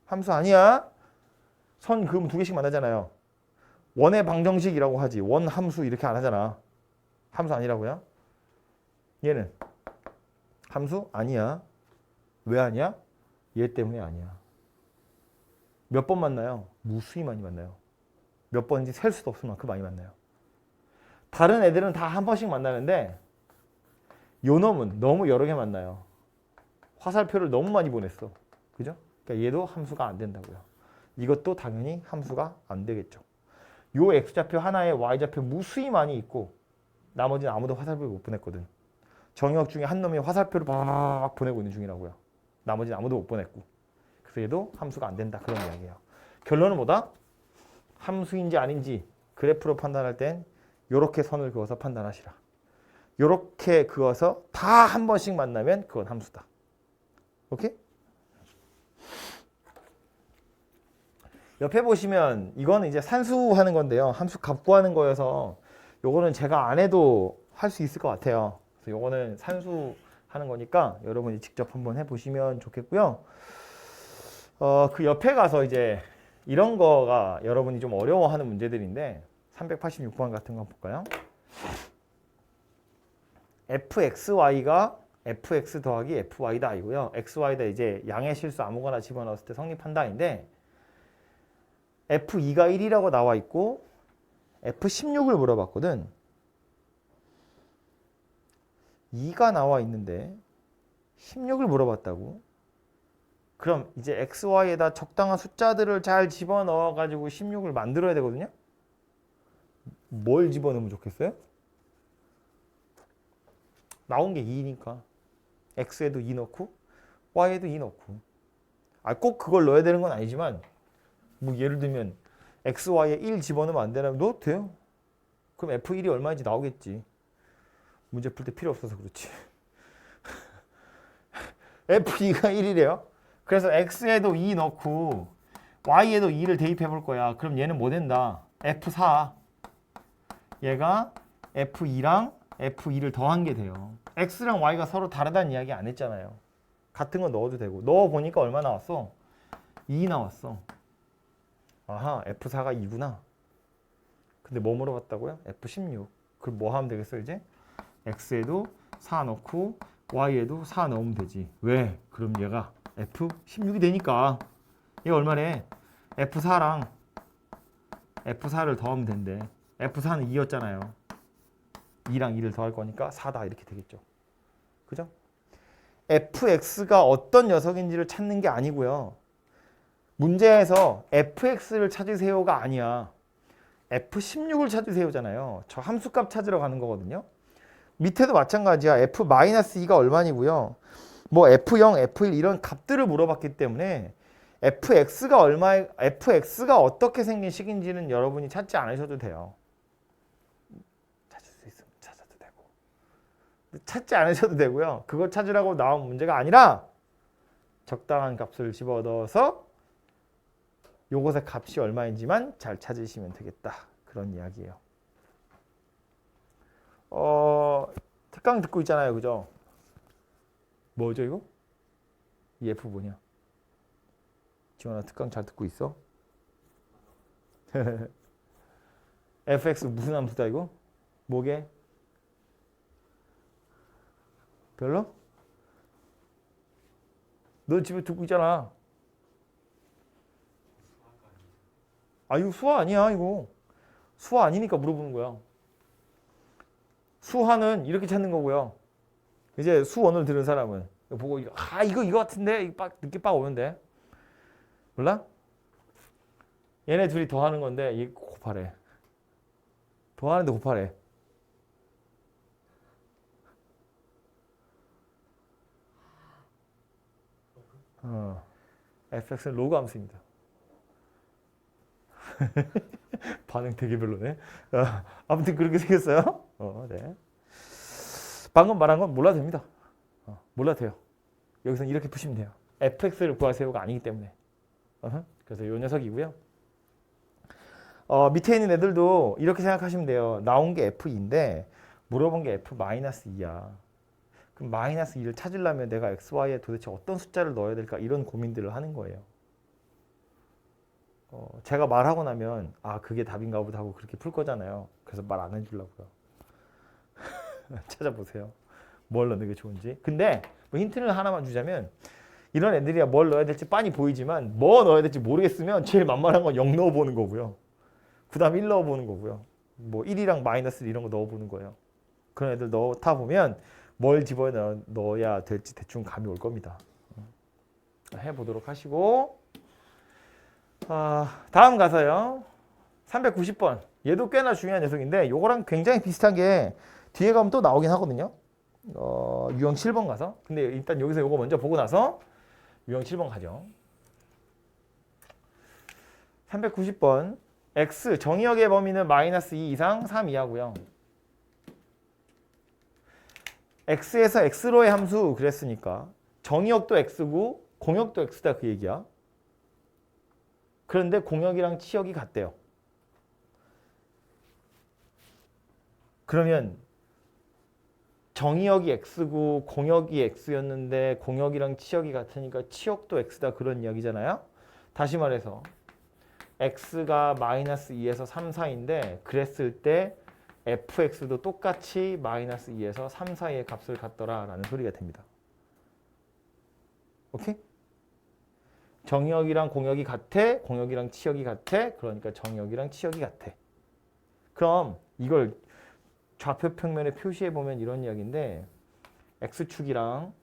함수 아니야. 선 그으면 두 개씩 만나잖아요. 원의 방정식이라고 하지. 원 함수 이렇게 안 하잖아. 함수 아니라고요? 얘는 함수 아니야. 왜 아니야? 얘 때문에 아니야. 몇 번 만나요? 무수히 많이 만나요. 몇 번인지 셀 수도 없을 만큼 많이 만나요. 다른 애들은 다 한 번씩 만나는데 요 놈은 너무 여러 개 만나요. 화살표를 너무 많이 보냈어. 그죠? 그러니까 얘도 함수가 안 된다고요. 이것도 당연히 함수가 안 되겠죠. 요 x좌표 하나에 y좌표 무수히 많이 있고 나머지는 아무도 화살표를 못 보냈거든. 정의역 중에 한 놈이 화살표를 막 보내고 있는 중이라고요. 나머지는 아무도 못 보냈고. 그래서 얘도 함수가 안 된다. 그런 이야기예요. 결론은 뭐다? 함수인지 아닌지 그래프로 판단할 땐 요렇게 선을 그어서 판단하시라. 요렇게 그어서 다 한 번씩 만나면 그건 함수다. 오케이? 옆에 보시면 이거는 이제 산수하는 건데요. 함수 값 구하는 거여서 요거는 제가 안 해도 할 수 있을 것 같아요. 그래서 요거는 산수하는 거니까 여러분이 직접 한번 해보시면 좋겠고요. 그 옆에 가서 이제 이런 거가 여러분이 좀 어려워하는 문제들인데 386번 같은 거 볼까요? fxy가 fx 더하기 fy다 이고요. xy다 이제 양의 실수 아무거나 집어넣었을 때 성립한다인데 f2가 1이라고 나와 있고 f16을 물어봤거든. 2가 나와 있는데 16을 물어봤다고. 그럼 이제 xy에다 적당한 숫자들을 잘 집어넣어 가지고 16을 만들어야 되거든요. 뭘 집어넣으면 좋겠어요? 나온 게 2니까 x에도 2 넣고 y에도 2 넣고. 꼭 그걸 넣어야 되는 건 아니지만 뭐 예를 들면 x, y에 1 집어넣으면 안 되나? 넣어도 돼요. 그럼 f1이 얼마인지 나오겠지. 문제 풀 때 필요 없어서 그렇지. f2가 1이래요. 그래서 x에도 2 넣고 y에도 2를 대입해 볼 거야. 그럼 얘는 뭐 된다? f4. 얘가 f2랑 f2를 더한 게 돼요. x랑 y가 서로 다르다는 이야기 안 했잖아요. 같은 거 넣어도 되고. 넣어보니까 얼마 나왔어? 2 나왔어. 아하, f4가 2구나. 근데 뭐 물어봤다고요? f16. 그럼 뭐 하면 되겠어 이제? x에도 4 넣고 y에도 4 넣으면 되지. 왜? 그럼 얘가 f16이 되니까. 얘 얼마래? f4랑 f4를 더하면 된대. f4는 2였잖아요. 2랑 2를 더할 거니까 4다 이렇게 되겠죠. 그죠? fx가 어떤 녀석인지를 찾는 게 아니고요. 문제에서 fx를 찾으세요가 아니야. f16을 찾으세요잖아요. 저 함수값 찾으러 가는 거거든요. 밑에도 마찬가지야. f-2가 얼마니고요. 뭐 f0, f1 이런 값들을 물어봤기 때문에 fx가 어떻게 생긴 식인지는 여러분이 찾지 않으셔도 돼요. 찾을 수 있으면 찾아도 되고. 찾지 않으셔도 되고요. 그걸 찾으라고 나온 문제가 아니라 적당한 값을 집어넣어서 요것의 값이 얼마인지만 잘 찾으시면 되겠다. 그런 이야기예요. 특강 듣고 있잖아요. 그죠? 뭐죠 이거? 이 F 뭐냐? 지원아 특강 잘 듣고 있어? fx 무슨 함수다 이거? 뭐게? 별로? 너 집에 듣고 있잖아. 이거 수화 아니야 이거. 수화 아니니까 물어보는 거야. 수화는 이렇게 찾는 거고요. 이제 수원을 들은 사람은 보고 이거 같은데 느낌 빡 오는데 몰라? 얘네 둘이 더하는 건데 이게 곱하래. 더하는데 곱하래. fx는 로그 함수입니다. 반응 되게 별로네. 아무튼 그렇게 생겼어요. 네. 방금 말한 건 몰라도 됩니다. 몰라도 돼요. 여기서는 이렇게 푸시면 돼요. fx를 구하세요가 아니기 때문에. 그래서 이 녀석이고요. 밑에 있는 애들도 이렇게 생각하시면 돼요. 나온 게 f2인데 물어본 게 f-2야. 그럼 마이너스 2를 찾으려면 내가 xy에 도대체 어떤 숫자를 넣어야 될까 이런 고민들을 하는 거예요. 제가 말하고 나면 그게 답인가 보다 하고 그렇게 풀 거잖아요. 그래서 말 안 해주려고요. 찾아보세요. 뭘 넣는 게 좋은지. 근데 뭐 힌트를 하나만 주자면 이런 애들이야 뭘 넣어야 될지 빤히 보이지만 뭐 넣어야 될지 모르겠으면 제일 만만한 건 0 넣어보는 거고요. 그 다음 1 넣어보는 거고요. 뭐 1이랑 마이너스 이런 거 넣어보는 거예요. 그런 애들 넣다 보면 뭘 집어넣어야 될지 대충 감이 올 겁니다. 해보도록 하시고 다음 가서요. 390번. 얘도 꽤나 중요한 녀석인데 요거랑 굉장히 비슷한 게 뒤에 가면 또 나오긴 하거든요. 유형 7번 가서. 근데 일단 여기서 요거 먼저 보고 나서 유형 7번 가죠. 390번. x 정의역의 범위는 마이너스 2 이상 3 이하고요. x에서 x로의 함수 그랬으니까 정의역도 x고 공역도 x다 그 얘기야. 그런데 공역이랑 치역이 같대요. 그러면 정의역이 x고 공역이 x였는데 공역이랑 치역이 같으니까 치역도 x다 그런 이야기잖아요. 다시 말해서 x가 마이너스 2에서 3 사이인데 그랬을 때 fx도 똑같이 마이너스 2에서 3 사이의 값을 갖더라 라는 소리가 됩니다. 오케이? 정의역이랑 공역이 같아. 공역이랑 치역이 같아. 그러니까 정의역이랑 치역이 같아. 그럼 이걸 좌표 평면에 표시해 보면 이런 이야기인데 x축이랑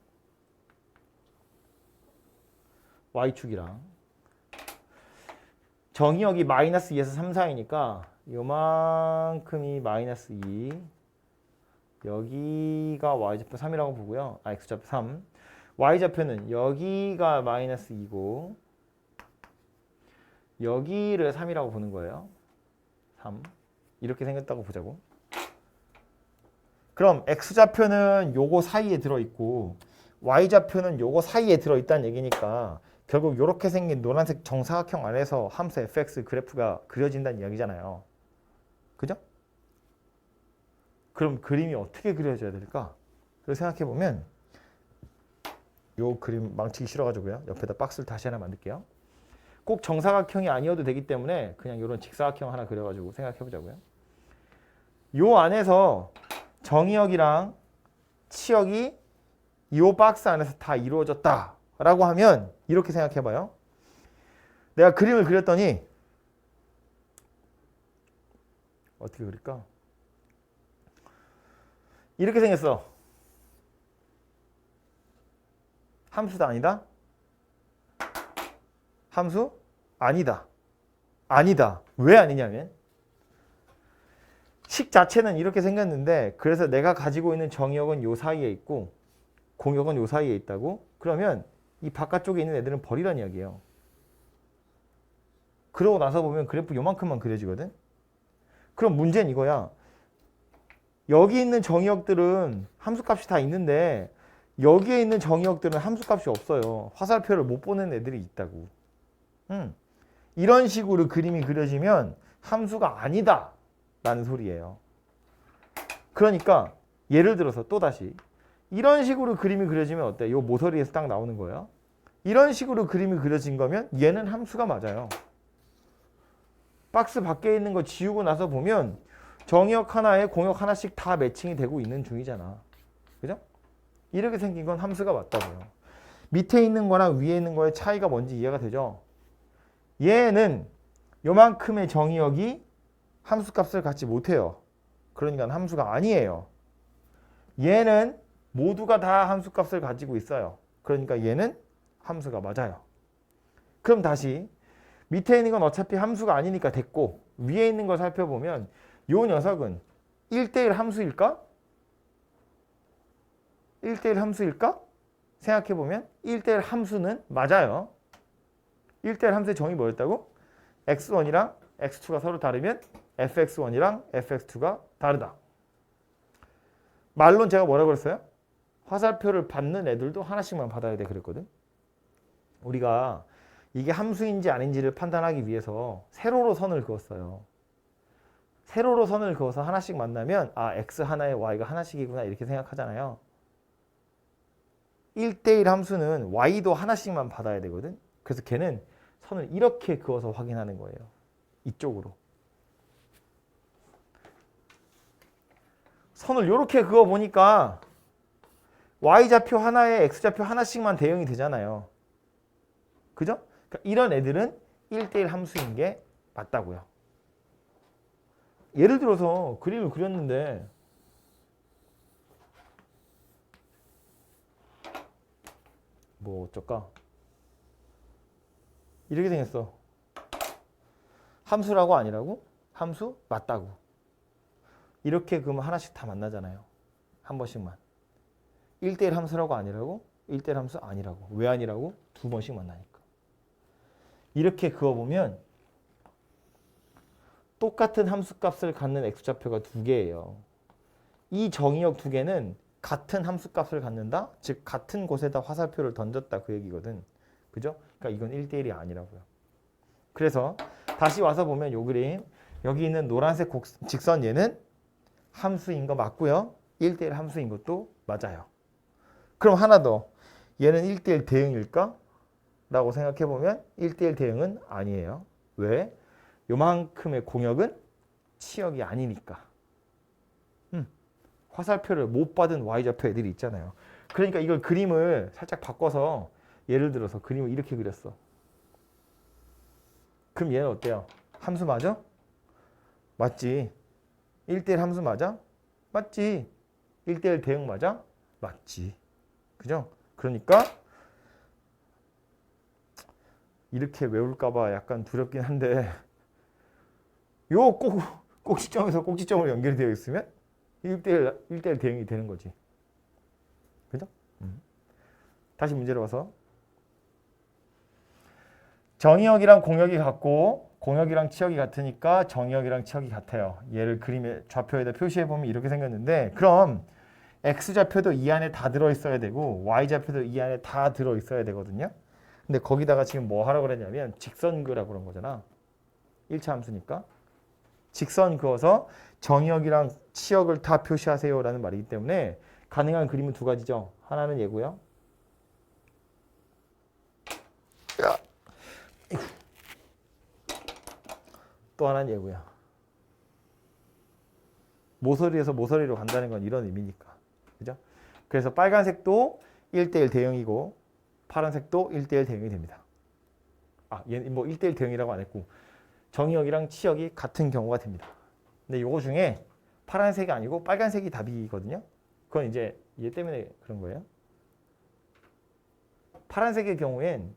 y축이랑 정의역이 마이너스 2에서 3 사이니까 요만큼이 마이너스 2 여기가 y좌표 3이라고 보고요. x좌표 3 y좌표는 여기가 마이너스 2고 여기를 3이라고 보는 거예요. 3 이렇게 생겼다고 보자고. 그럼 x좌표는 요거 사이에 들어있고 y좌표는 요거 사이에 들어있다는 얘기니까 결국 이렇게 생긴 노란색 정사각형 안에서 함수 fx 그래프가 그려진다는 이야기잖아요. 그죠? 그럼 그림이 어떻게 그려져야 될까? 그래서 생각해보면 요 그림 망치기 싫어가지고요. 옆에다 박스를 다시 하나 만들게요. 꼭 정사각형이 아니어도 되기 때문에 그냥 이런 직사각형 하나 그려가지고 생각해보자고요. 요 안에서 정의역이랑 치역이 이 박스 안에서 다 이루어졌다라고 하면 이렇게 생각해봐요. 내가 그림을 그렸더니 어떻게 그릴까? 이렇게 생겼어. 함수다 아니다? 함수? 아니다. 아니다. 왜 아니냐면 식 자체는 이렇게 생겼는데 그래서 내가 가지고 있는 정의역은 요 사이에 있고 공역은 요 사이에 있다고? 그러면 이 바깥쪽에 있는 애들은 버리란 이야기예요. 그러고 나서 보면 그래프 요만큼만 그려지거든? 그럼 문제는 이거야. 여기 있는 정의역들은 함수값이 다 있는데 여기에 있는 정의역들은 함수값이 없어요. 화살표를 못 보는 애들이 있다고. 이런 식으로 그림이 그려지면 함수가 아니다 라는 소리예요. 그러니까 예를 들어서 또다시 이런 식으로 그림이 그려지면 어때? 요 모서리에서 딱 나오는 거예요. 이런 식으로 그림이 그려진 거면 얘는 함수가 맞아요. 박스 밖에 있는 거 지우고 나서 보면 정의역 하나에 공역 하나씩 다 매칭이 되고 있는 중이잖아. 그죠? 이렇게 생긴 건 함수가 맞다고요. 밑에 있는 거랑 위에 있는 거의 차이가 뭔지 이해가 되죠? 얘는 요만큼의 정의역이 함수값을 갖지 못해요. 그러니까 함수가 아니에요. 얘는 모두가 다 함수값을 가지고 있어요. 그러니까 얘는 함수가 맞아요. 그럼 다시 밑에 있는 건 어차피 함수가 아니니까 됐고 위에 있는 걸 살펴보면 요 녀석은 1대1 함수일까? 1대1 함수일까? 생각해보면 1대1 함수는 맞아요. 1대1 함수의 정의 뭐였다고? x1이랑 x2가 서로 다르면 fx1이랑 fx2가 다르다. 말론 제가 뭐라고 그랬어요? 화살표를 받는 애들도 하나씩만 받아야 돼 그랬거든. 우리가 이게 함수인지 아닌지를 판단하기 위해서 세로로 선을 그었어요. 세로로 선을 그어서 하나씩 만나면 아 x 하나에 y가 하나씩이구나 이렇게 생각하잖아요. 1대1 함수는 y도 하나씩만 받아야 되거든. 그래서 걔는 선을 이렇게 그어서 확인하는 거예요. 이쪽으로. 선을 이렇게 그어보니까 y좌표 하나에 x좌표 하나씩만 대응이 되잖아요. 그죠? 그러니까 이런 애들은 1대1 함수인 게 맞다고요. 예를 들어서 그림을 그렸는데 뭐 어쩔까? 이렇게 생겼어. 함수라고 아니라고? 함수 맞다고. 이렇게 그러면 하나씩 다 만나잖아요. 한 번씩만. 1대1 함수라고 아니라고? 1대1 함수 아니라고. 왜 아니라고? 두 번씩 만나니까. 이렇게 그어보면 똑같은 함수값을 갖는 x좌표가 두 개예요. 이 정의역 두 개는 같은 함수값을 갖는다? 즉 같은 곳에다 화살표를 던졌다 그 얘기거든. 그죠? 그러니까 이건 1대1이 아니라고요. 그래서 다시 와서 보면 요 그림 여기 있는 노란색 직선 얘는 함수인 거 맞고요. 1대1 함수인 것도 맞아요. 그럼 하나 더. 얘는 1대1 대응일까? 라고 생각해 보면 1대1 대응은 아니에요. 왜? 요만큼의 공역은 치역이 아니니까. 화살표를 못 받은 y좌표 애들이 있잖아요. 그러니까 이걸 그림을 살짝 바꿔서 예를 들어서 그림을 이렇게 그렸어. 그럼 얘는 어때요? 함수 맞아? 맞지. 1대1 함수 맞아? 맞지. 1대1 대응 맞아? 맞지. 그죠? 그러니까 이렇게 외울까봐 약간 두렵긴 한데 요 꼭지점에서 꼭지점으로 연결이 되어 있으면 1대1 대응이 되는 거지. 그죠? 다시 문제로 와서 정의역이랑 공역이 같고 공역이랑 치역이 같으니까 정의역이랑 치역이 같아요. 얘를 그림의 좌표에다 표시해 보면 이렇게 생겼는데 그럼 x좌표도 이 안에 다 들어있어야 되고 y좌표도 이 안에 다 들어있어야 되거든요. 근데 거기다가 지금 뭐 하라고 그랬냐면 직선 그으라고 그런 거잖아. 1차 함수니까. 직선 그어서 정의역이랑 치역을 다 표시하세요 라는 말이기 때문에 가능한 그림은 두 가지죠. 하나는 얘고요. 또 하나는 얘고요. 모서리에서 모서리로 간다는 건 이런 의미니까. 그죠? 그래서 빨간색도 1대1 대응이고 파란색도 1대1 대응이 됩니다. 얘는 뭐 1대1 대응이라고 안 했고 정의역이랑 치역이 같은 경우가 됩니다. 근데 요거 중에 파란색이 아니고 빨간색이 답이거든요. 그건 이제 얘 때문에 그런 거예요. 파란색의 경우엔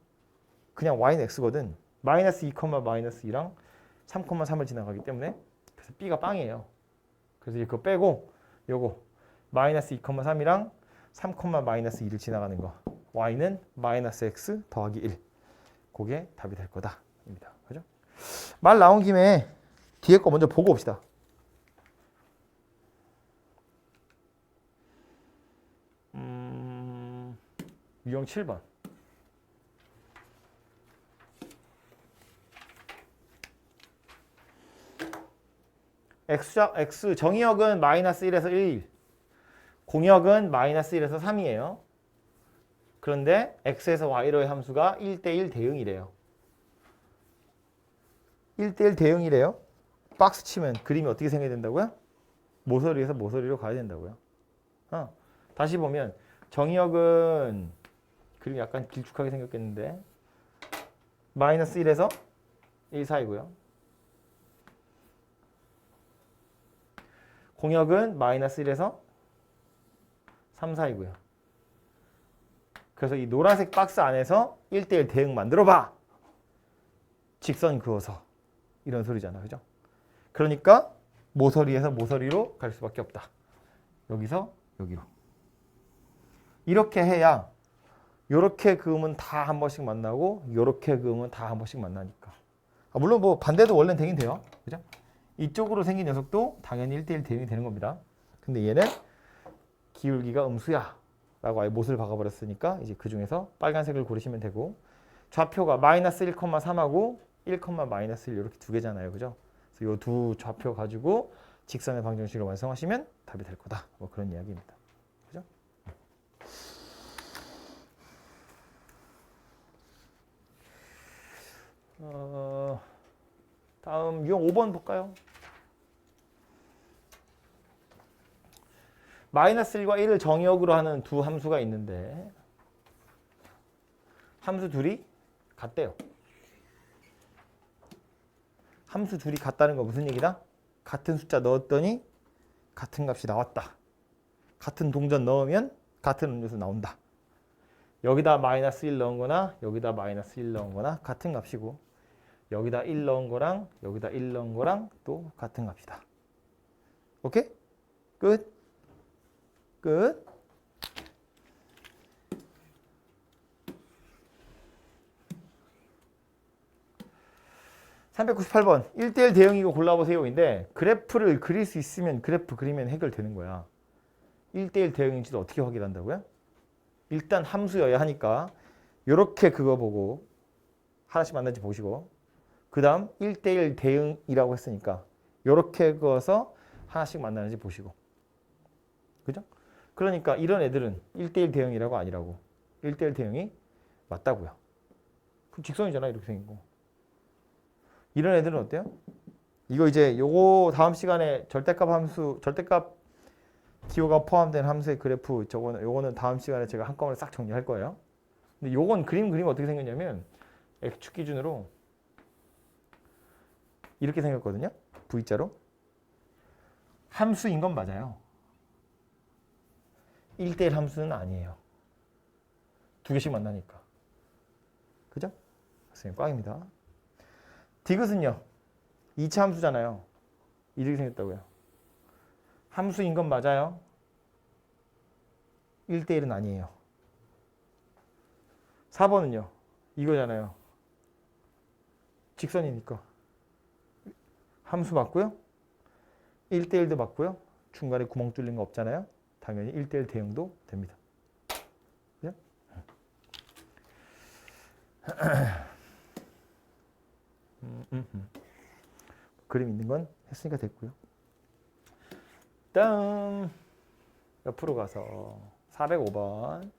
그냥 y는 x거든. 마이너스 2, 마이너스 2랑 3, 3을 지나가기 때문에 그래서 b가 빵이에요. 그래서 그거 빼고 요거 마이너스 2, 3이랑 3, 마이너스 2를 지나가는 거. y는 마이너스 x 더하기 1. 그게 답이 될 거다. 입니다. 그죠? 말 나온 김에 뒤에 거 먼저 보고 옵시다. 유형 7번. x 정의역은 마이너스 1에서 1, 공역은 마이너스 1에서 3이에요. 그런데 x에서 y로의 함수가 1대1 대응이래요. 1대1 대응이래요. 박스 치면 그림이 어떻게 생겨야 된다고요? 모서리에서 모서리로 가야 된다고요. 다시 보면 정의역은 그림이 약간 길쭉하게 생겼겠는데 마이너스 1에서 1 사이고요. 공역은 마이너스 1에서 3 사이고요. 그래서 이 노란색 박스 안에서 1대1 대응 만들어봐. 직선 그어서. 이런 소리잖아. 그죠? 그러니까 모서리에서 모서리로 갈 수밖에 없다. 여기서 여기로. 이렇게 해야 요렇게 그으면 다 한 번씩 만나고 요렇게 그으면 다 한 번씩 만나니까. 물론 뭐 반대도 원래는 되긴 돼요. 그죠? 이쪽으로 생긴 녀석도 당연히 1대1 대응이 되는 겁니다. 근데 얘는 기울기가 음수야 라고 아예 못을 박아버렸으니까 이제 그 중에서 빨간색을 고르시면 되고 좌표가 마이너스 1,3하고 1, 마이너스 1 이렇게 두 개잖아요. 그죠? 그래서 이 두 좌표 가지고 직선의 방정식을 완성하시면 답이 될 거다. 뭐 그런 이야기입니다. 그죠? 다음 유형 5번 볼까요? 마이너스 1과 1을 정의역으로 하는 두 함수가 있는데 함수 둘이 같대요. 함수 둘이 같다는 거 무슨 얘기다? 같은 숫자 넣었더니 같은 값이 나왔다. 같은 동전 넣으면 같은 음료수 나온다. 여기다 마이너스 1 넣은 거나 여기다 마이너스 1 넣은 거나 같은 값이고 여기다 1 넣은 거랑 여기다 1 넣은 거랑 또 같은 값이다. 오케이? 끝. 끝. (398번) 1대1 대응이고 골라보세요인데 그래프를 그릴 수 있으면 그래프 그리면 해결되는 거야. 1대1 대응인지도 어떻게 확인한다고요? 일단 함수여야 하니까 이렇게 그거 보고 하나씩 만나지 보시고 그 다음 1대1 대응이라고 했으니까 이렇게 그어서 하나씩 만나는지 보시고. 그죠? 그러니까 이런 애들은 1대1 대응이라고 아니라고. 1대1 대응이 맞다고요. 그럼 직선이잖아 이렇게 생긴 거. 이런 애들은 어때요? 이거 이제 요거 다음 시간에 절대값 함수, 절대값 기호가 포함된 함수의 그래프 요거는 다음 시간에 제가 한꺼번에 싹 정리할 거예요. 근데 요건 그림 어떻게 생겼냐면 X축 기준으로 이렇게 생겼거든요. V자로. 함수인 건 맞아요. 1대1 함수는 아니에요. 두 개씩 만나니까. 그죠? 선생님 꽝입니다. 디귿은요. 2차 함수잖아요. 이렇게 생겼다고요. 함수인 건 맞아요. 1대1은 아니에요. 4번은요. 이거잖아요. 직선이니까. 함수 맞고요. 1대1도 맞고요. 중간에 구멍 뚫린 거 없잖아요. 당연히 1대1 대응도 됩니다. 그죠? 그림 있는 건 했으니까 됐고요. 다음 옆으로 가서 405번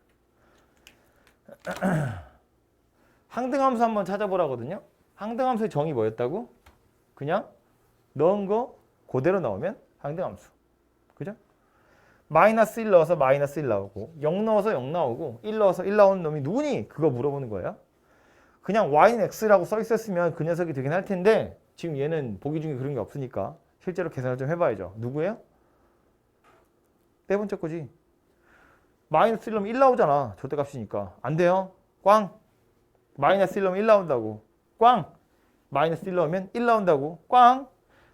항등함수 한번 찾아보라거든요. 항등함수의 정의 뭐였다고? 그냥 넣은 거 그대로 나오면 항등함수. 그죠? 마이너스 1 넣어서 마이너스 1 나오고 0 넣어서 0 나오고 1 넣어서 1 나오는 놈이 누구니? 그거 물어보는 거예요. 그냥 y는 x라고 써 있었으면 그 녀석이 되긴 할 텐데 지금 얘는 보기 중에 그런 게 없으니까 실제로 계산을 좀 해봐야죠. 누구예요? 네 번째 거지. 마이너스 1 넣으면 1 나오잖아. 절대값이니까. 안 돼요. 꽝. 마이너스 1 넣으면 1 나온다고. 꽝. 마이너스 1 넣으면 1 나온다고. 꽝.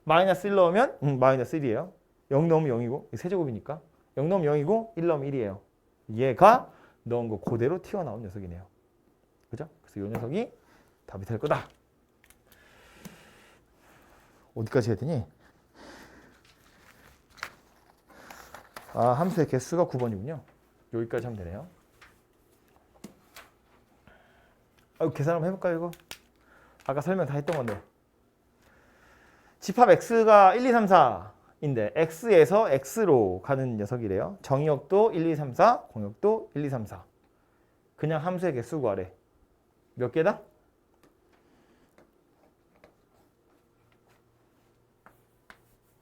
마이너스 1 넣으면 마이너스 1이에요. 0 넣으면 0이고 세제곱이니까. 0 넣으면 0이고 1 넣으면 1이에요. 얘가 넣은 거 그대로 튀어나온 녀석이네요. 그죠? 그래서 이 녀석이 답이 될 거다. 어디까지 해야 되니? 아, 함수의 개수가 9번이군요. 여기까지 하면 되네요. 계산 한번 해볼까요, 이거? 아까 설명 다 했던 건데. 집합 x가 1, 2, 3, 4인데 x에서 x로 가는 녀석이래요. 정의역도 1, 2, 3, 4, 공역도 1, 2, 3, 4. 그냥 함수의 개수 구하래. 몇 개다?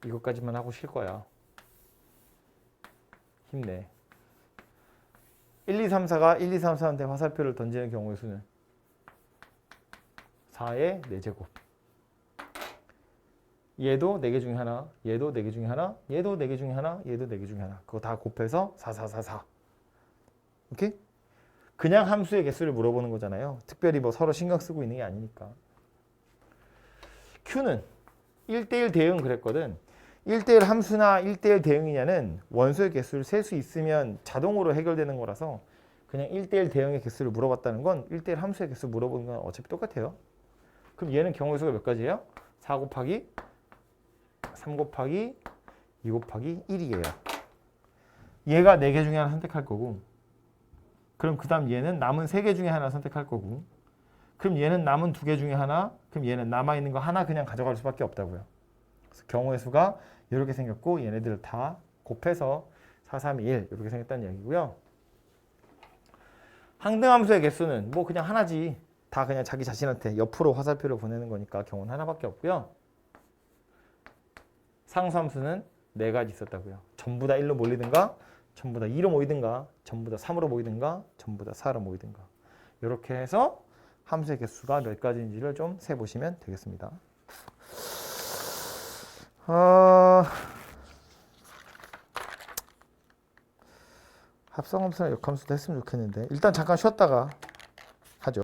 이것까지만 하고 쉴 거야. 힘내. 1, 2, 3, 4가 1, 2, 3, 4한테 화살표를 던지는 경우의 수는 4의 4제곱. 얘도 4개 중에 하나, 얘도 4개 중에 하나, 얘도 4개 중에 하나, 얘도 4개 중에 하나. 그거 다 곱해서 4, 4, 4, 4. 오케이? 그냥 함수의 개수를 물어보는 거잖아요. 특별히 뭐 서로 신경 쓰고 있는 게 아니니까. Q는 1대1 대응 그랬거든. 1대1 함수나 1대1 대응이냐는 원소의 개수를 셀 수 있으면 자동으로 해결되는 거라서 그냥 1대1 대응의 개수를 물어봤다는 건 1대1 함수의 개수 물어보는 건 어차피 똑같아요. 그럼 얘는 경우의 수가 몇 가지예요? 4 곱하기 3 곱하기 2 곱하기 1이에요. 얘가 4개 중에 하나 선택할 거고 그럼 그 다음 얘는 남은 3개 중에 하나 선택할 거고 그럼 얘는 남은 2개 중에 하나 그럼 얘는 남아있는 거 하나 그냥 가져갈 수밖에 없다고요. 그래서 경우의 수가 이렇게 생겼고 얘네들을 다 곱해서 4, 3, 2, 1 이렇게 생겼다는 얘기고요. 항등함수의 개수는 뭐 그냥 하나지. 다 그냥 자기 자신한테 옆으로 화살표를 보내는 거니까 경우는 하나밖에 없고요. 상수함수는 4가지 있었다고요. 전부 다 1로 몰리든가 전부 다 2로 모이든가 전부 다 3으로 모이든가 전부 다 4로 모이든가 이렇게 해서 함수의 개수가 몇 가지인지를 좀 세보시면 되겠습니다. 합성함수나 역함수도 했으면 좋겠는데 일단 잠깐 쉬었다가